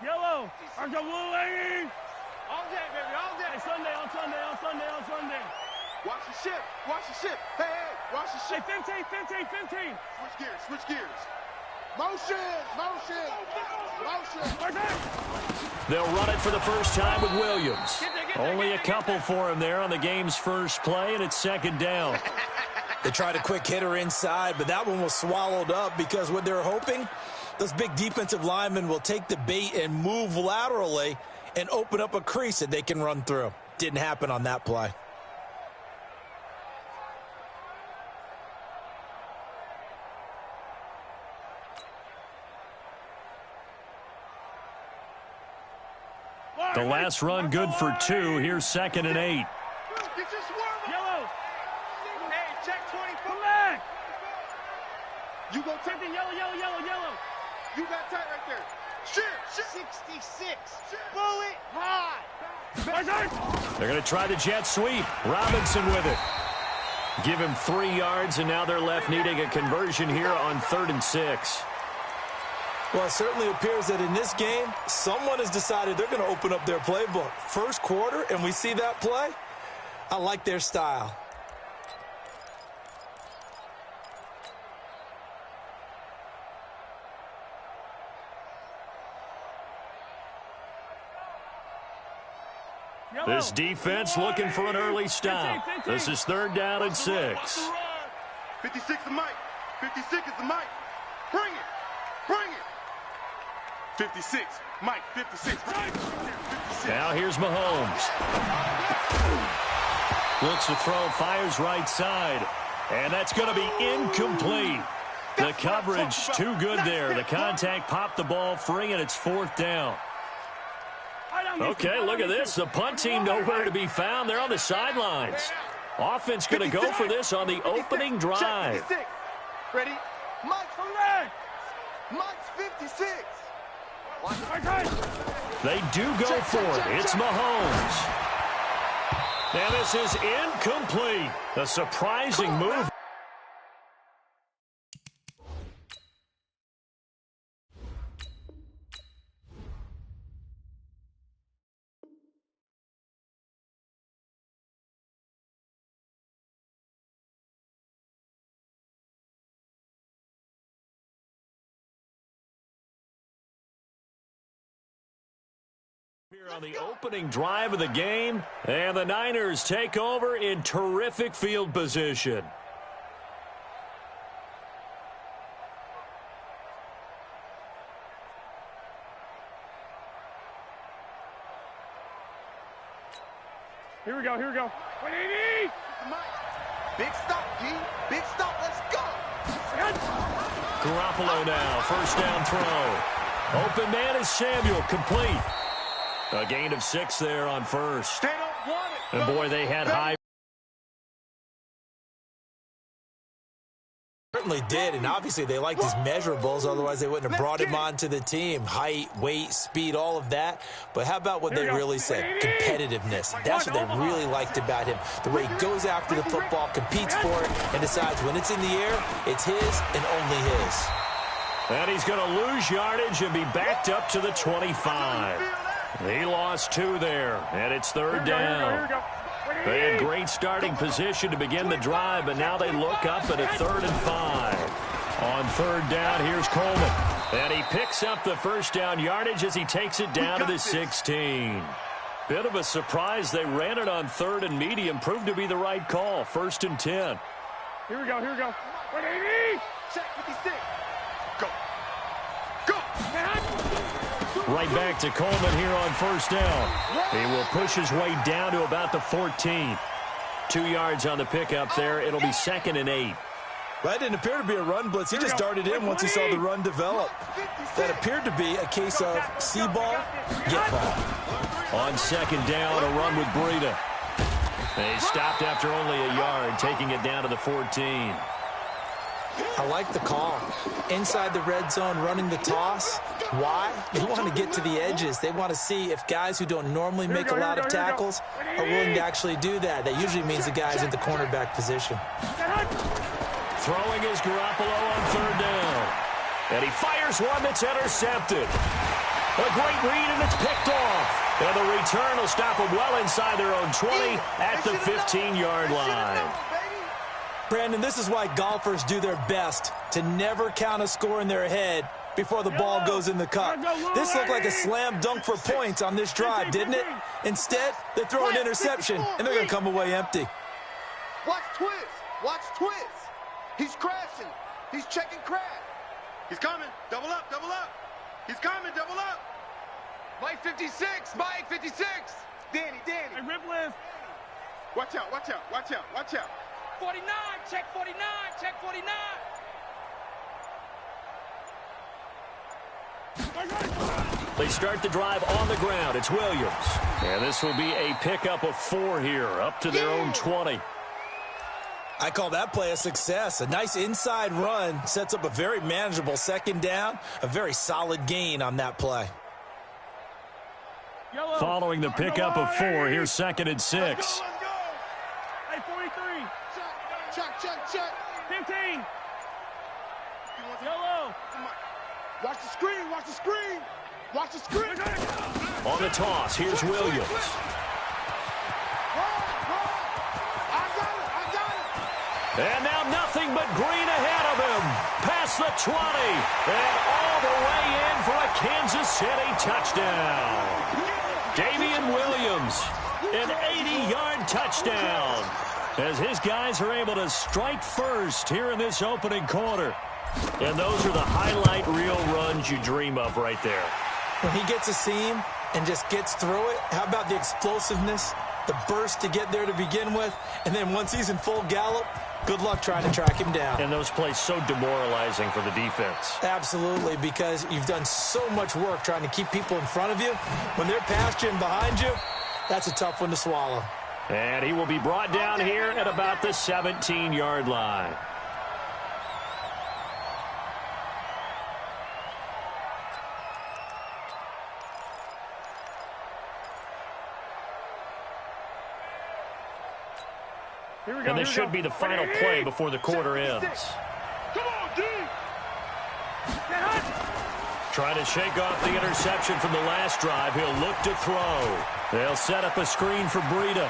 Yellow, are the blue ladies? All day, baby, all day. Hey, Sunday, on Sunday, on Sunday, on Sunday. Watch the ship, watch the ship. Hey, hey, watch the ship. Hey, 15, 15, 15. Switch gears, switch gears. Motion, motion, motion. They'll run it for the first time with Williams. Only a couple for him there on the game's first play, and it's 2nd down. They tried a quick hitter inside, but that one was swallowed up because what they're hoping, those big defensive linemen will take the bait and move laterally and open up a crease that they can run through. Didn't happen on that play. The last run good for 2. Here's 2nd and 8. Yellow. Hey, check 20. Come back. You go take the yellow, yellow, yellow, yellow. You got tight right there. Shit. 66. Bullet high. They're going to try the jet sweep. Robinson with it. Give him 3 yards, and now they're left needing a conversion here on 3rd and 6. Well, it certainly appears that in this game, someone has decided they're going to open up their playbook. First quarter, and we see that play. I like their style. This defense looking for an early stop. This is 3rd down and 6. 56 is Mike. 56 is the Mike. Bring it. Bring it. 56. Mike, 56. 56. Now here's Mahomes. Looks to throw, fires right side. And that's going to be incomplete. The coverage too good there. The contact popped the ball free, and it's 4th down. Okay, look at this. The punt team nowhere to be found. They're on the sidelines. Offense going to go for this on the opening drive. Ready? Mike's for left. Mike's 56. They do go for it. It's Mahomes. And this is incomplete. A surprising move. Here on the opening drive of the game, and the Niners take over in terrific field position. Here we go, here we go. 180! Big stop, G. Big stop, let's go! Garoppolo now, 1st down throw. Open man is Samuel, complete. A gain of 6 there on 1st. They don't want it. And boy, they had high. Certainly did, and obviously they liked his measurables, otherwise they wouldn't have brought him onto the team. Height, weight, speed, all of that. But how about what they really said? Competitiveness. That's what they really liked about him. The way he goes after the football, competes for it, and decides when it's in the air, it's his and only his. And he's going to lose yardage and be backed up to the 25. He lost 2 there, and it's 3rd down. They had great starting position to begin the drive, but now they look up at a 3rd and 5. On 3rd down, here's Coleman. And he picks up the 1st down yardage as he takes it down to the 16. Bit of a surprise. They ran it on 3rd and medium. Proved to be the right call. 1st and 10. Here we go, here we go. 180! Check 56. Go. Go. Right back to Coleman here on 1st down. He will push his way down to about the 14. 2 yards on the pickup there. It'll be 2nd and 8. That didn't appear to be a run blitz. He just darted in once he saw the run develop. That appeared to be a case of see ball, get ball. On 2nd down, a run with Breida. They stopped after only a yard, taking it down to the 14. I like the call. Inside the red zone, running the toss. Why? They want to get to the edges. They want to see if guys who don't normally make a lot of tackles are willing to actually do that. That usually means the guy's in the cornerback position. Throwing is Garoppolo on 3rd down. And he fires one that's intercepted. A great read, and it's picked off. And the return will stop them well inside their own 20 at the 15-yard line. Brandon, this is why golfers do their best to never count a score in their head before the ball goes in the cup. This looked like a slam dunk for points on this drive, didn't it? Instead, they throw an interception, and they're going to come away empty. Watch twist. Watch twist. He's crashing. He's checking crash. He's coming. Double up, double up. He's coming, double up. Mike 56. Mike 56. Danny. Hey, rip lift. Watch out, watch out, watch out, watch out. 49, check 49, check 49. They start the drive on the ground. It's Williams. And this will be a pickup of 4 here, up to their own 20. I call that play a success. A nice inside run sets up a very manageable 2nd down, a very solid gain on that play. Following the pickup of 4, here's 2nd and 6. Hey, 43. Check. 15. Yellow. Watch the screen. On the toss, here's Williams. I got it. And now nothing but green ahead of him. Past the 20. And all the way in for a Kansas City touchdown. Damian Williams, an 80-yard touchdown. As his guys are able to strike first here in this opening quarter. And those are the highlight reel runs you dream of right there. When he gets a seam and just gets through it, how about the explosiveness, the burst to get there to begin with, and then once he's in full gallop, good luck trying to track him down. And those plays so demoralizing for the defense. Absolutely, because you've done so much work trying to keep people in front of you. When they're past you and behind you, that's a tough one to swallow. And he will be brought down here at about the 17-yard line. And this should be the final play before the quarter ends. Come on, D. Trying to shake off the interception from the last drive. He'll look to throw. They'll set up a screen for Breida.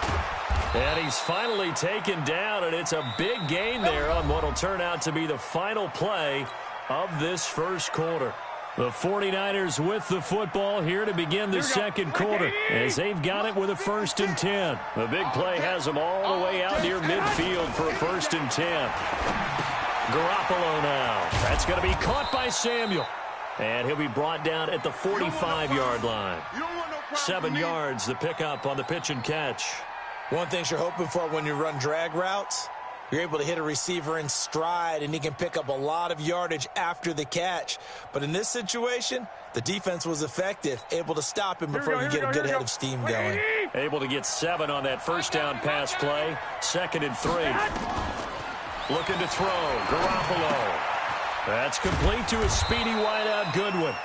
And he's finally taken down, and it's a big gain there on what will turn out to be the final play of this first quarter. The 49ers with the football here to begin the second quarter as they've got it with a 1st and 10. The big play has them all the way out near midfield for a 1st and 10. Garoppolo now. That's going to be caught by Samuel. And he'll be brought down at the 45-yard line. 7 yards the pickup on the pitch and catch. One thing you're hoping for when you run drag routes, you're able to hit a receiver in stride, and he can pick up a lot of yardage after the catch. But in this situation, the defense was effective, able to stop him before he could get a good head of steam going. Able to get 7 on that first down pass play. 2nd and 3. Looking to throw. Garoppolo. That's complete to a speedy wideout Goodwin.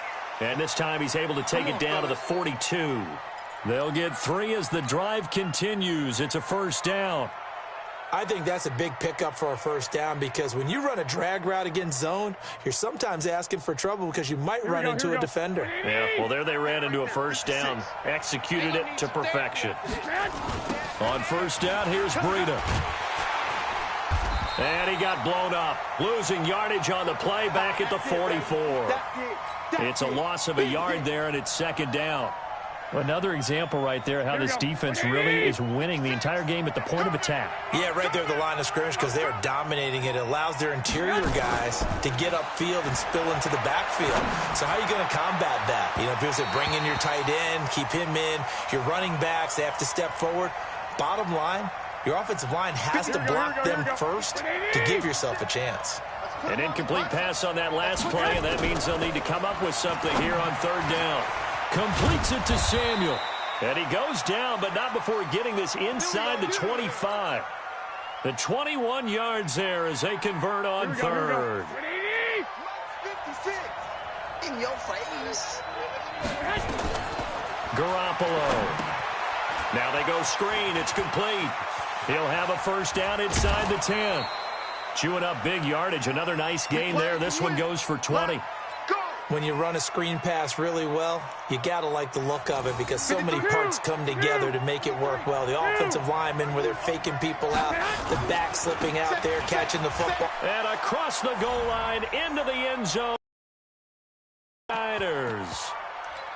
And this time he's able to take it down to the 42. They'll get 3 as the drive continues. It's a 1st down. I think that's a big pickup for a 1st down because when you run a drag route against zone, you're sometimes asking for trouble because you might run into a defender. Yeah, well, there they ran into a 1st down. Executed it to perfection. On 1st down, here's Breida. And he got blown up. Losing yardage on the play back at the 44. It's a loss of a yard there, and it's 2nd down. Another example right there how this defense really is winning the entire game at the point of attack. Yeah, right there at the line of scrimmage because they are dominating it. It allows their interior guys to get upfield and spill into the backfield. So how are you going to combat that? You know, because they bring in your tight end, keep him in. Your running backs, they have to step forward. Bottom line, your offensive line has to block them first to give yourself a chance. An incomplete pass on that last play, and that means they'll need to come up with something here on 3rd down. Completes it to Samuel. And he goes down, but not before getting this inside the 25. The 21 yards there as they convert on 3rd. 56. In your face. Garoppolo. Now they go screen. It's complete. He'll have a 1st down inside the 10. Chewing up big yardage. Another nice gain there. This one goes for 20. When you run a screen pass really well, you got to like the look of it because so many parts come together to make it work well. The offensive linemen where they're faking people out, the back slipping out there, catching the football. And across the goal line into the end zone. Niners.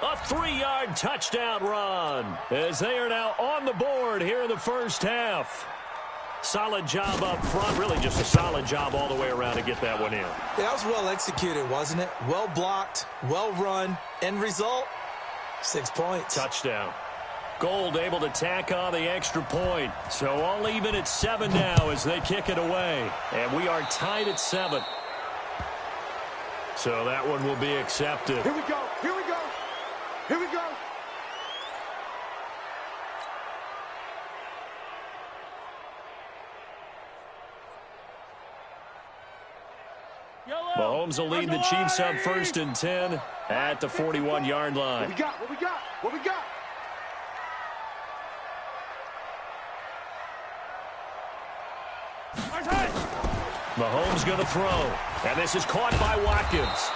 A 3-yard touchdown run as they are now on the board here in the 1st half. Solid job up front. Really just a solid job all the way around to get that one in. That was well executed, wasn't it? Well blocked, well run. End result, 6 points. Touchdown. Gold able to tack on the extra point. So all even at 7 now as they kick it away. And we are tied at 7. So that one will be accepted. Here we go. Here we go. Here we go. Mahomes will lead the Chiefs up 1st and 10 at the 41-yard line. What we got? What we got? What we got? Mahomes going to throw. And this is caught by Watkins.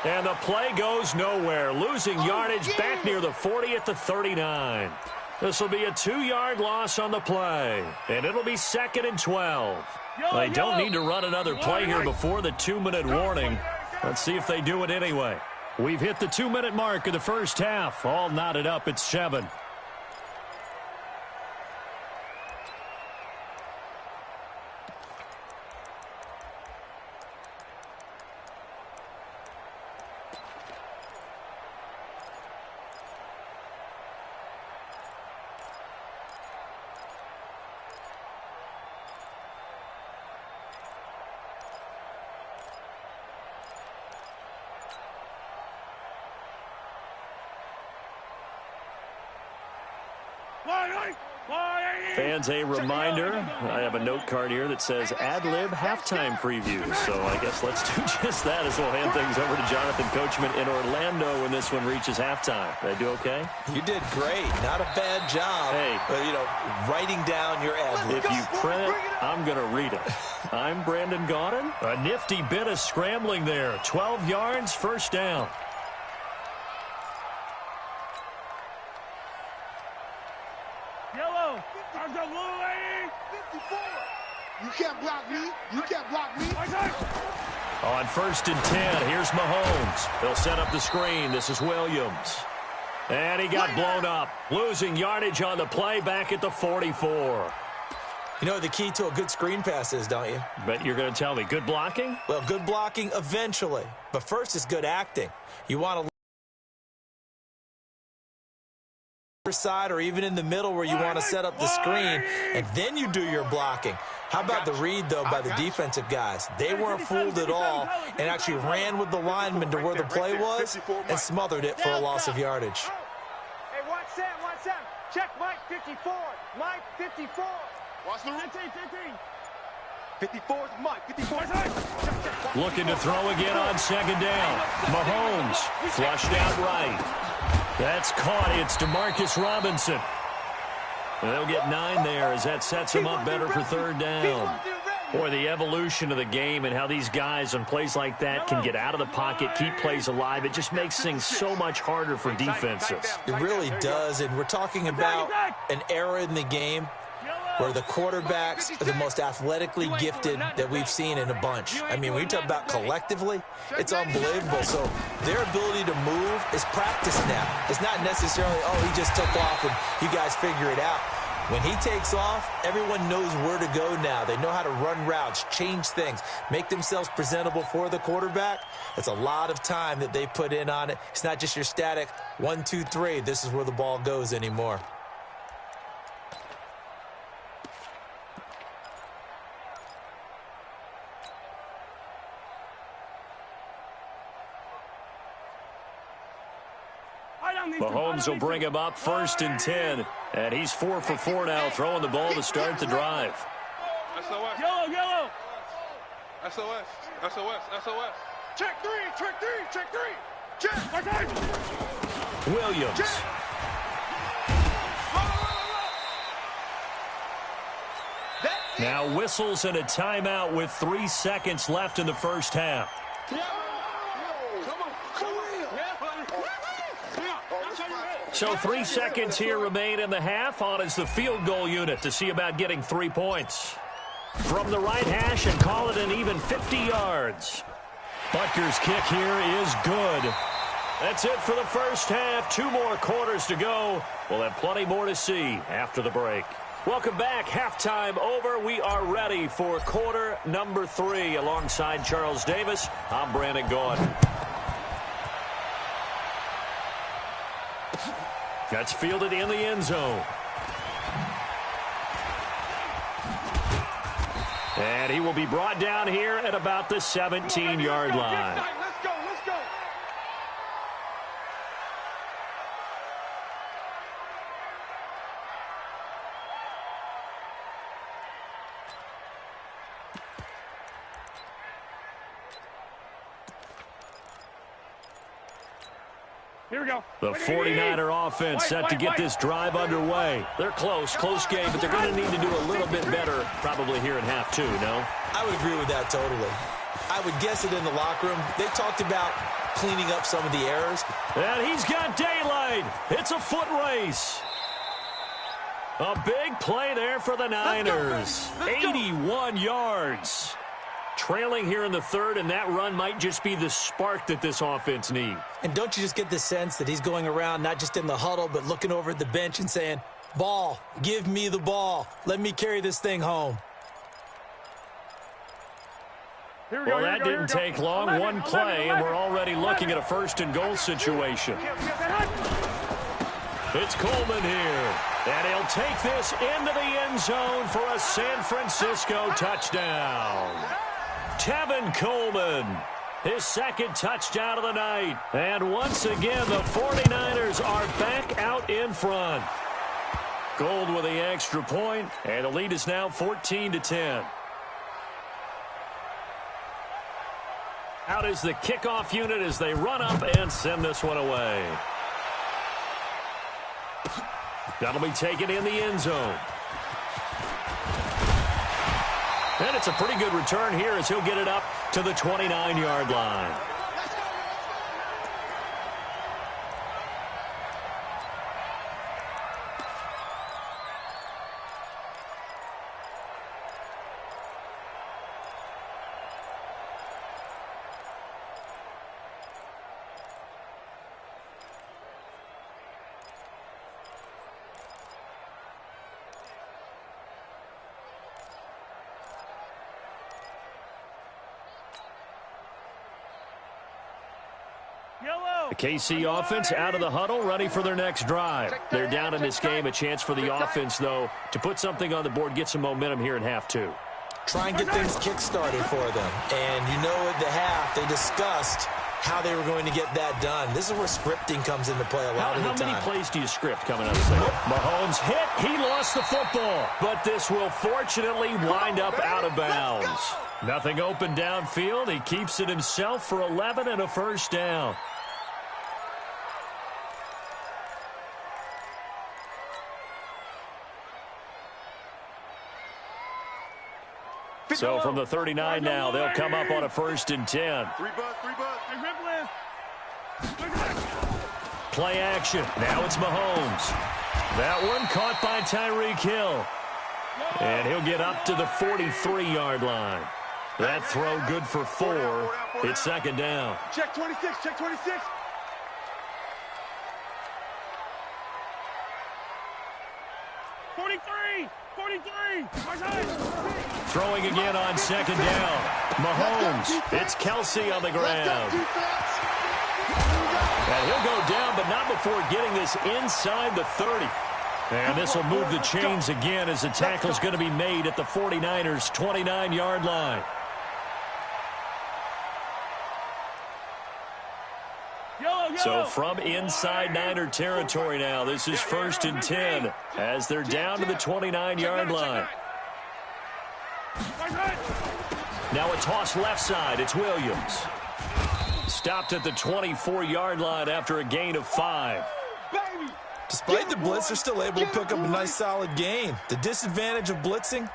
And the play goes nowhere. Losing yardage back near the 40 at the 39. This will be a 2-yard loss on the play. And it'll be 2nd and 12. They don't need to run another play here before the 2-minute warning. Let's see if they do it anyway. We've hit the 2-minute mark of the first half. All knotted up at 7. Fans, a reminder, I have a note card here that says ad-lib halftime preview. So I guess let's do just that as we'll hand things over to Jonathan Coachman in Orlando when this one reaches halftime. Did I do okay? You did great. Not a bad job. Hey. But, writing down your ad-lib. If you print it, I'm going to read it. I'm Brandon Gaudin. A nifty bit of scrambling there. 12 yards, first down. You can't block me. You can't block me. On 1st and 10, here's Mahomes. He'll set up the screen. This is Williams. And he got blown up. Losing yardage on the play back at the 44. You know what the key to a good screen pass is, don't you? But you're going to tell me, good blocking? Well, good blocking eventually. But first is good acting. You want to side or even in the middle where you want to set up the screen, and then you do your blocking. How about the read, though, by the defensive guys? They weren't fooled at all and actually ran with the lineman to where the play was and smothered it for a loss of yardage. Hey, watch Sam, watch Sam. Check Mike 54. Mike 54. Watch the 15. 54 is Mike. 54 is Mike. Looking to throw again on 2nd down. Mahomes flushed out right. That's caught. It's DeMarcus Robinson. They'll get 9 there as that sets him up better for 3rd down. Boy, the evolution of the game and how these guys on plays like that can get out of the pocket, keep plays alive, it just makes things so much harder for defenses. It really does, and we're talking about an era in the game where the quarterbacks are the most athletically gifted that we've seen in a bunch. I mean, when you talk about collectively, it's unbelievable. So their ability to move is practiced now. It's not necessarily, oh, he just took off and you guys figure it out. When he takes off, everyone knows where to go now. They know how to run routes, change things, make themselves presentable for the quarterback. It's a lot of time that they put in on it. It's not just your static 1, 2, 3. This is where the ball goes anymore. Mahomes will bring him up 1st and 10. And he's 4 for 4 now, throwing the ball to start the drive. SOS. Yellow. SOS. Check 3. Check. Williams. Now whistles and a timeout with 3 seconds left in the first half. So 3 seconds here remain in the half. On is the field goal unit to see about getting 3 points. From the right hash and call it an even 50 yards. Butker's kick here is good. That's it for the first half. 2 more quarters to go. We'll have plenty more to see after the break. Welcome back. Halftime over. We are ready for quarter number 3. Alongside Charles Davis, I'm Brandon Gaudin. That's fielded in the end zone. And he will be brought down here at about the 17-yard line. Let's go. Here we go. The 49er offense set to get this drive underway. They're close game, but they're going to need to do a little bit better probably here in half two, no? I would agree with that totally. I would guess it in the locker room. They talked about cleaning up some of the errors. And he's got daylight. It's a foot race. A big play there for the Niners. 81 yards. Trailing here in the third, and that run might just be the spark that this offense needs. And don't you just get the sense that he's going around not just in the huddle, but looking over at the bench and saying, ball, give me the ball. Let me carry this thing home. Well, that didn't take long. One play, and we're already looking at a first-and-goal situation. It's Coleman here, and he'll take this into the end zone for a San Francisco touchdown. Tevin Coleman, his second touchdown of the night. And once again, the 49ers are back out in front. Gold with the extra point, and the lead is now 14-10. Out is the kickoff unit as they run up and send this one away. That'll be taken in the end zone. And it's a pretty good return here as he'll get it up to the 29-yard line. The KC offense out of the huddle, ready for their next drive. They're down in this game. A chance for the offense, though, to put something on the board, get some momentum here in half two. Try and get things kick-started for them. And you know at the half, they discussed how they were going to get that done. This is where scripting comes into play a lot of the time. How many plays do you script coming up? Mahomes hit. He lost the football. But this will fortunately wind up out of bounds. Nothing open downfield. He keeps it himself for 11 and a first down. So from the 39 now, they'll come up on a 1st and 10. Play action. Now it's Mahomes. That one caught by Tyreek Hill. And he'll get up to the 43-yard line. That throw good for 4. It's second down. Check 26, check 26. Throwing again on second down. Mahomes. It's Kelsey on the ground. And he'll go down, but not before getting this inside the 30. And this will move the chains again as the tackle's going to be made at the 49ers' 29-yard line. So from inside Niner territory now, this is 1st and 10 as they're down to the 29-yard line. Now a toss left side. It's Williams. Stopped at the 24-yard line after a gain of 5. Despite the blitz, they're still able to pick up a nice solid gain. The disadvantage of blitzing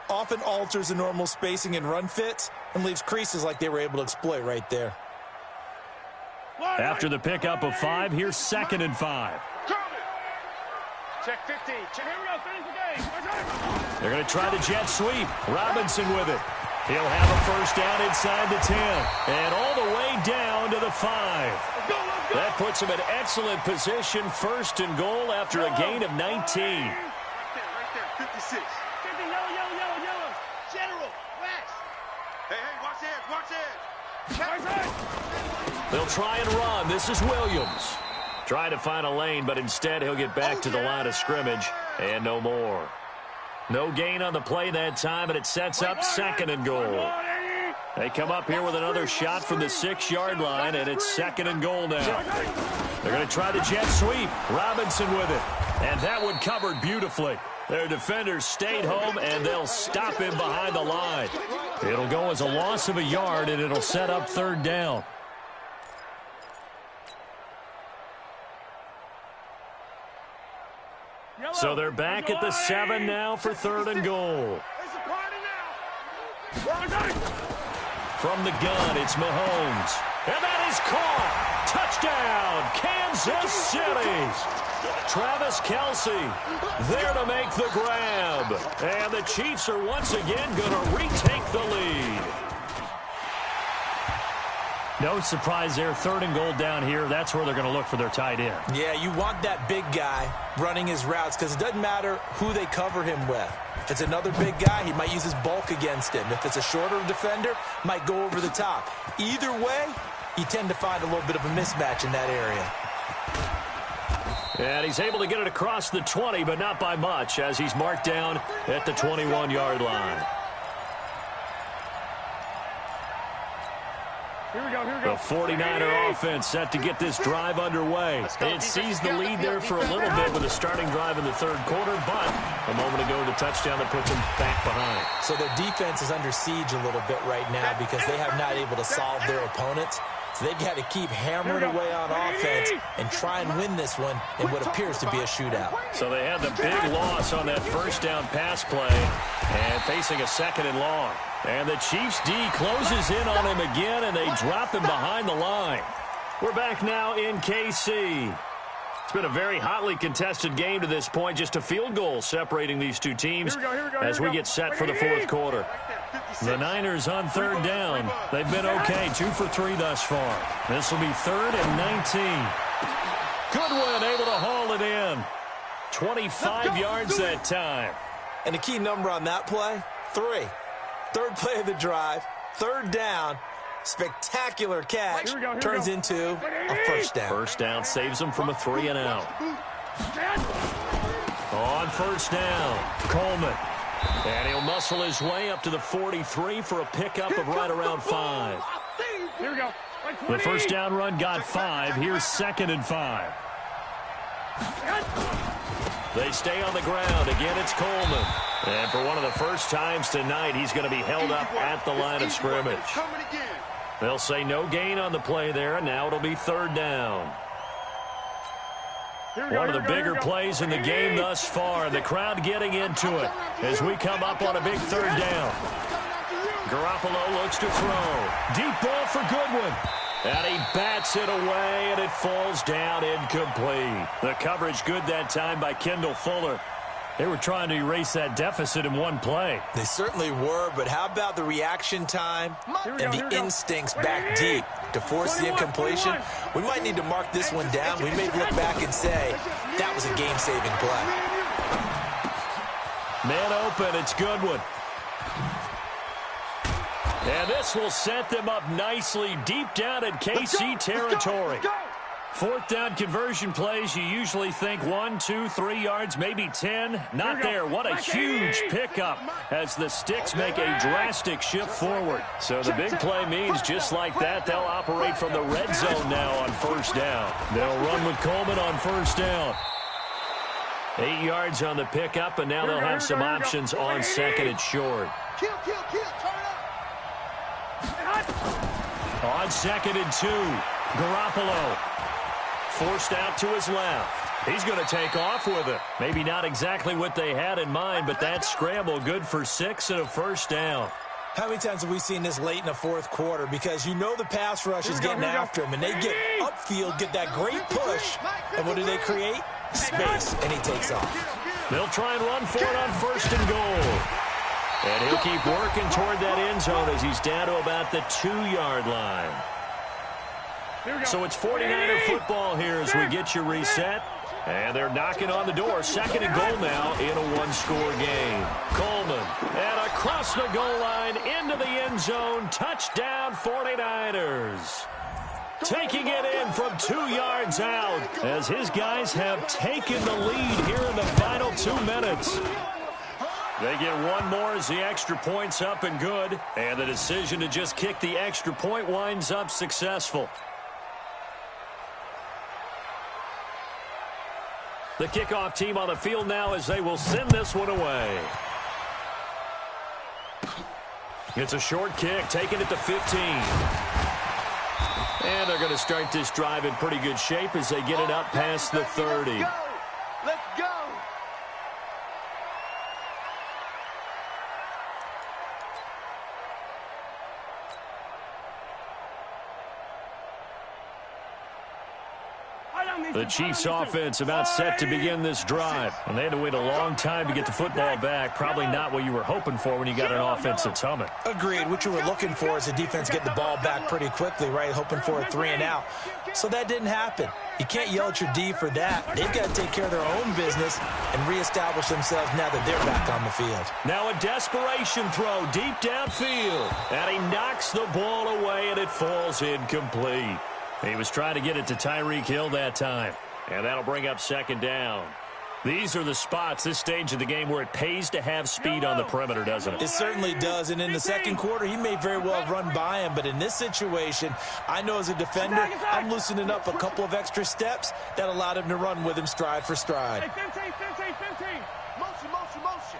often alters the normal spacing and run fits and leaves creases like they were able to exploit right there. After the pickup of 5, here's 2nd and 5. Check 50. Check. Here we go. Finish the game. They're going to try the jet sweep. Robinson with it. He'll have a first down inside the 10. And all the way down to the 5. That puts him in excellent position. 1st and goal after a gain of 19. Right there. 56. 50, yellow. General, West. Hey, watch it. They'll try and run. This is Williams. Trying to find a lane, but instead he'll get back to the line of scrimmage and no more. No gain on the play that time, and it sets up 2nd and goal. They come up here with another shot from the 6-yard line, and it's 2nd and goal now. They're going to try the jet sweep. Robinson with it, and that one covered beautifully. Their defenders stayed home, and they'll stop him behind the line. It'll go as a loss of a yard, and it'll set up 3rd down. So they're back at the 7 now for 3rd and goal. From the gun, it's Mahomes. And that is caught. Touchdown, Kansas City. Travis Kelce there to make the grab. And the Chiefs are once again going to retake the lead. No surprise there. 3rd and goal down here. That's where they're going to look for their tight end. Yeah, you want that big guy running his routes because it doesn't matter who they cover him with. If it's another big guy, he might use his bulk against him. If it's a shorter defender, might go over the top. Either way, you tend to find a little bit of a mismatch in that area. And he's able to get it across the 20, but not by much, as he's marked down at the 21-yard line. Here we go. The 49er offense set to get this drive underway. It sees the lead there for a little bit with a starting drive in the 3rd quarter, but a moment ago the touchdown that puts them back behind. So their defense is under siege a little bit right now because they have not able to solve their opponents. So they've got to keep hammering away on offense and try and win this one in what appears to be a shootout. So they had the big loss on that 1st down pass play and facing a 2nd and long. And the Chiefs D closes in on him again, and they drop him behind the line. We're back now in KC. It's been a very hotly contested game to this point. Just a field goal separating these two teams as we get set for the 4th quarter. The Niners on 3rd down. They've been okay, 2 for 3 thus far. This will be 3rd and 19. Goodwin able to haul it in. 25 yards that time. And the key number on that play, 3. 3rd play of the drive, 3rd down, spectacular catch, turns into a 1st down. 1st down saves them from a 3 and out. On 1st down, Coleman. And he'll muscle his way up to the 43 for a pickup of right around 5. Here we go. The 1st down run got 5. Here's 2nd and 5. They stay on the ground. Again, it's Coleman. And for one of the first times tonight, he's going to be held up at the line of scrimmage. They'll say no gain on the play there, and now it'll be 3rd down. One of the bigger plays in the game thus far, and the crowd getting into it as we come up on a big 3rd down. Garoppolo looks to throw. Deep ball for Goodwin. And he bats it away, and it falls down incomplete. The coverage good that time by Kendall Fuller. They were trying to erase that deficit in one play. They certainly were, but how about the reaction time and the instincts back deep to force the incompletion? We might need to mark this one down. We may look back and say that was a game-saving play. Man open, it's Goodwin. And this will set them up nicely deep down in KC territory. 4th down conversion plays, you usually think 1, 2, 3 yards, maybe 10. Not there. What a huge pickup as the sticks make a drastic shift forward. So the big play means just like that, they'll operate from the red zone now on 1st down. They'll run with Coleman on 1st down. 8 yards on the pickup, and now they'll have some options on 2nd and short. Kill, turn up. On 2nd and 2, Garoppolo. Forced out to his left. He's going to take off with it. Maybe not exactly what they had in mind, but that scramble good for 6 and a 1st down. How many times have we seen this late in the 4th quarter? Because you know the pass rush is getting after him, and they get upfield, get that great push, and what do they create? Space, and he takes off. They'll try and run for it on 1st and goal. And he'll keep working toward that end zone as he's down to about the 2-yard line. So it's 49er football here as we get you reset. And they're knocking on the door. 2nd and goal now in a 1-score game. Coleman, and across the goal line into the end zone. Touchdown 49ers. Taking it in from 2 yards out as his guys have taken the lead here in the final 2 minutes. They get one more as the extra point's up and good. And the decision to just kick the extra point winds up successful. The kickoff team on the field now as they will send this one away. It's a short kick, taking it to 15. And they're going to start this drive in pretty good shape as they get it up past the 30. Let's go. The Chiefs offense about set to begin this drive. And they had to wait a long time to get the football back. Probably not what you were hoping for when you got an offense that's humming. Agreed. What you were looking for is a defense getting the ball back pretty quickly, right? Hoping for a 3 and out. So that didn't happen. You can't yell at your D for that. They've got to take care of their own business and reestablish themselves now that they're back on the field. Now a desperation throw deep downfield. And he knocks the ball away, and it falls incomplete. He was trying to get it to Tyreek Hill that time. And that'll bring up second down. These are the spots, this stage of the game, where it pays to have speed on the perimeter, doesn't it? It certainly does. And in the second quarter, he may very well have run by him. But in this situation, I know as a defender, I'm loosening up a couple of extra steps that allowed him to run with him stride for stride. Motion, motion, motion.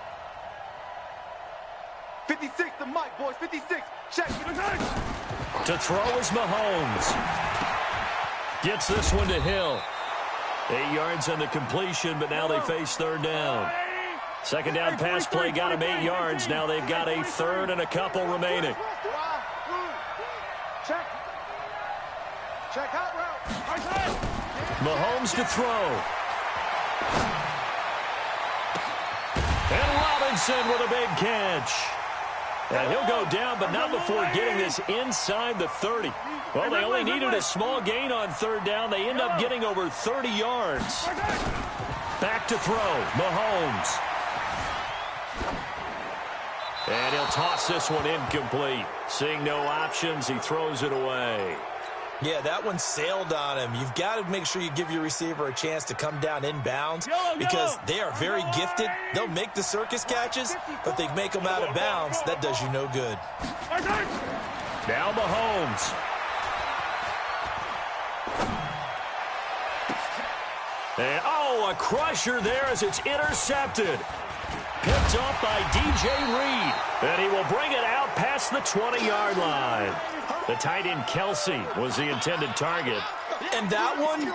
56 to Mike, boys. 56. Check. To throw is Mahomes. Gets this one to Hill. 8 yards on the completion, but now they face third down. Second down pass play got him 8 yards. Now they've got a third and a couple remaining. Check. Check out route. Mahomes to throw. And Robinson with a big catch. And he'll go down, but not before getting this inside the 30. Well, they only needed a small gain on third down. They end up getting over 30 yards. Back to throw. Mahomes. And he'll toss this one incomplete. Seeing no options, he throws it away. Yeah, that one sailed on him. You've got to make sure you give your receiver a chance to come down inbounds because they are very gifted. They'll make the circus catches, but they make them out of bounds. That does you no good. Now Mahomes. And, a crusher there as it's intercepted. Picked off by DJ Reed. And he will bring it out past the 20-yard line. The tight end Kelsey was the intended target. And that one,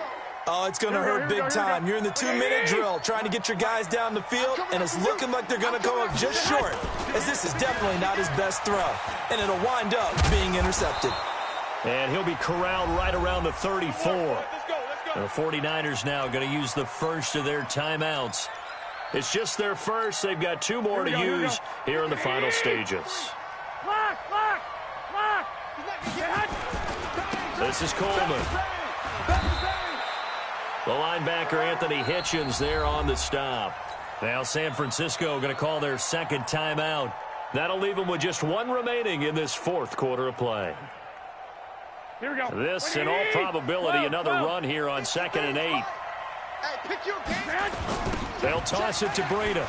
it's going to hurt big time. You're in the 2-minute drill trying to get your guys down the field, and it's looking like they're going to come up just short, as this is definitely not his best throw. And it'll wind up being intercepted. And he'll be corralled right around the 34. The 49ers now going to use the first of their timeouts. It's just their first. They've got 2 more to use here in the final stages. This is Coleman. The linebacker Anthony Hitchens there on the stop. Now San Francisco going to call their second timeout. That'll leave them with just 1 remaining in this fourth quarter of play. Here we go. This, in all probability, another run here on 2nd and 8. Hey, pick your game. They'll toss it to Breida.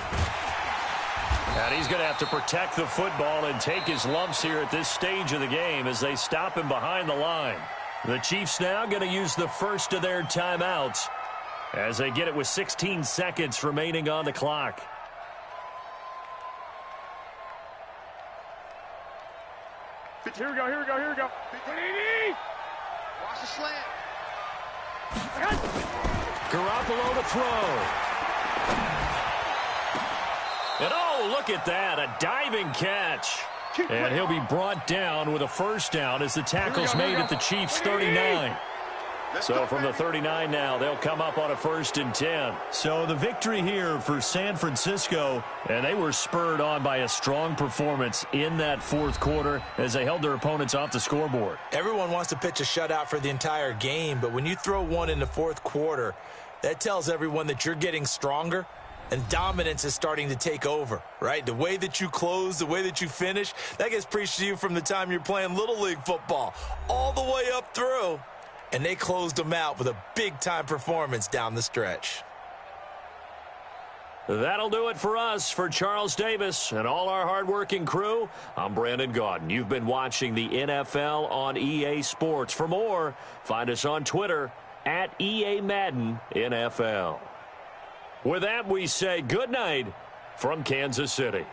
And he's going to have to protect the football and take his lumps here at this stage of the game as they stop him behind the line. The Chiefs now going to use the first of their timeouts as they get it with 16 seconds remaining on the clock. Here we go. Watch the slant. Garoppolo to throw. And look at that, a diving catch. And he'll be brought down with a first down as the tackle's made at the Chiefs' 39. So from the 39 now, they'll come up on a 1st and 10. So the victory here for San Francisco, and they were spurred on by a strong performance in that fourth quarter as they held their opponents off the scoreboard. Everyone wants to pitch a shutout for the entire game, but when you throw one in the fourth quarter, that tells everyone that you're getting stronger and dominance is starting to take over, right? The way that you close, the way that you finish, that gets preached to you from the time you're playing Little League football all the way up through. And they closed them out with a big-time performance down the stretch. That'll do it for us. For Charles Davis and all our hardworking crew, I'm Brandon Gaudin. You've been watching the NFL on EA Sports. For more, find us on Twitter at EA Madden NFL. With that, we say good night from Kansas City.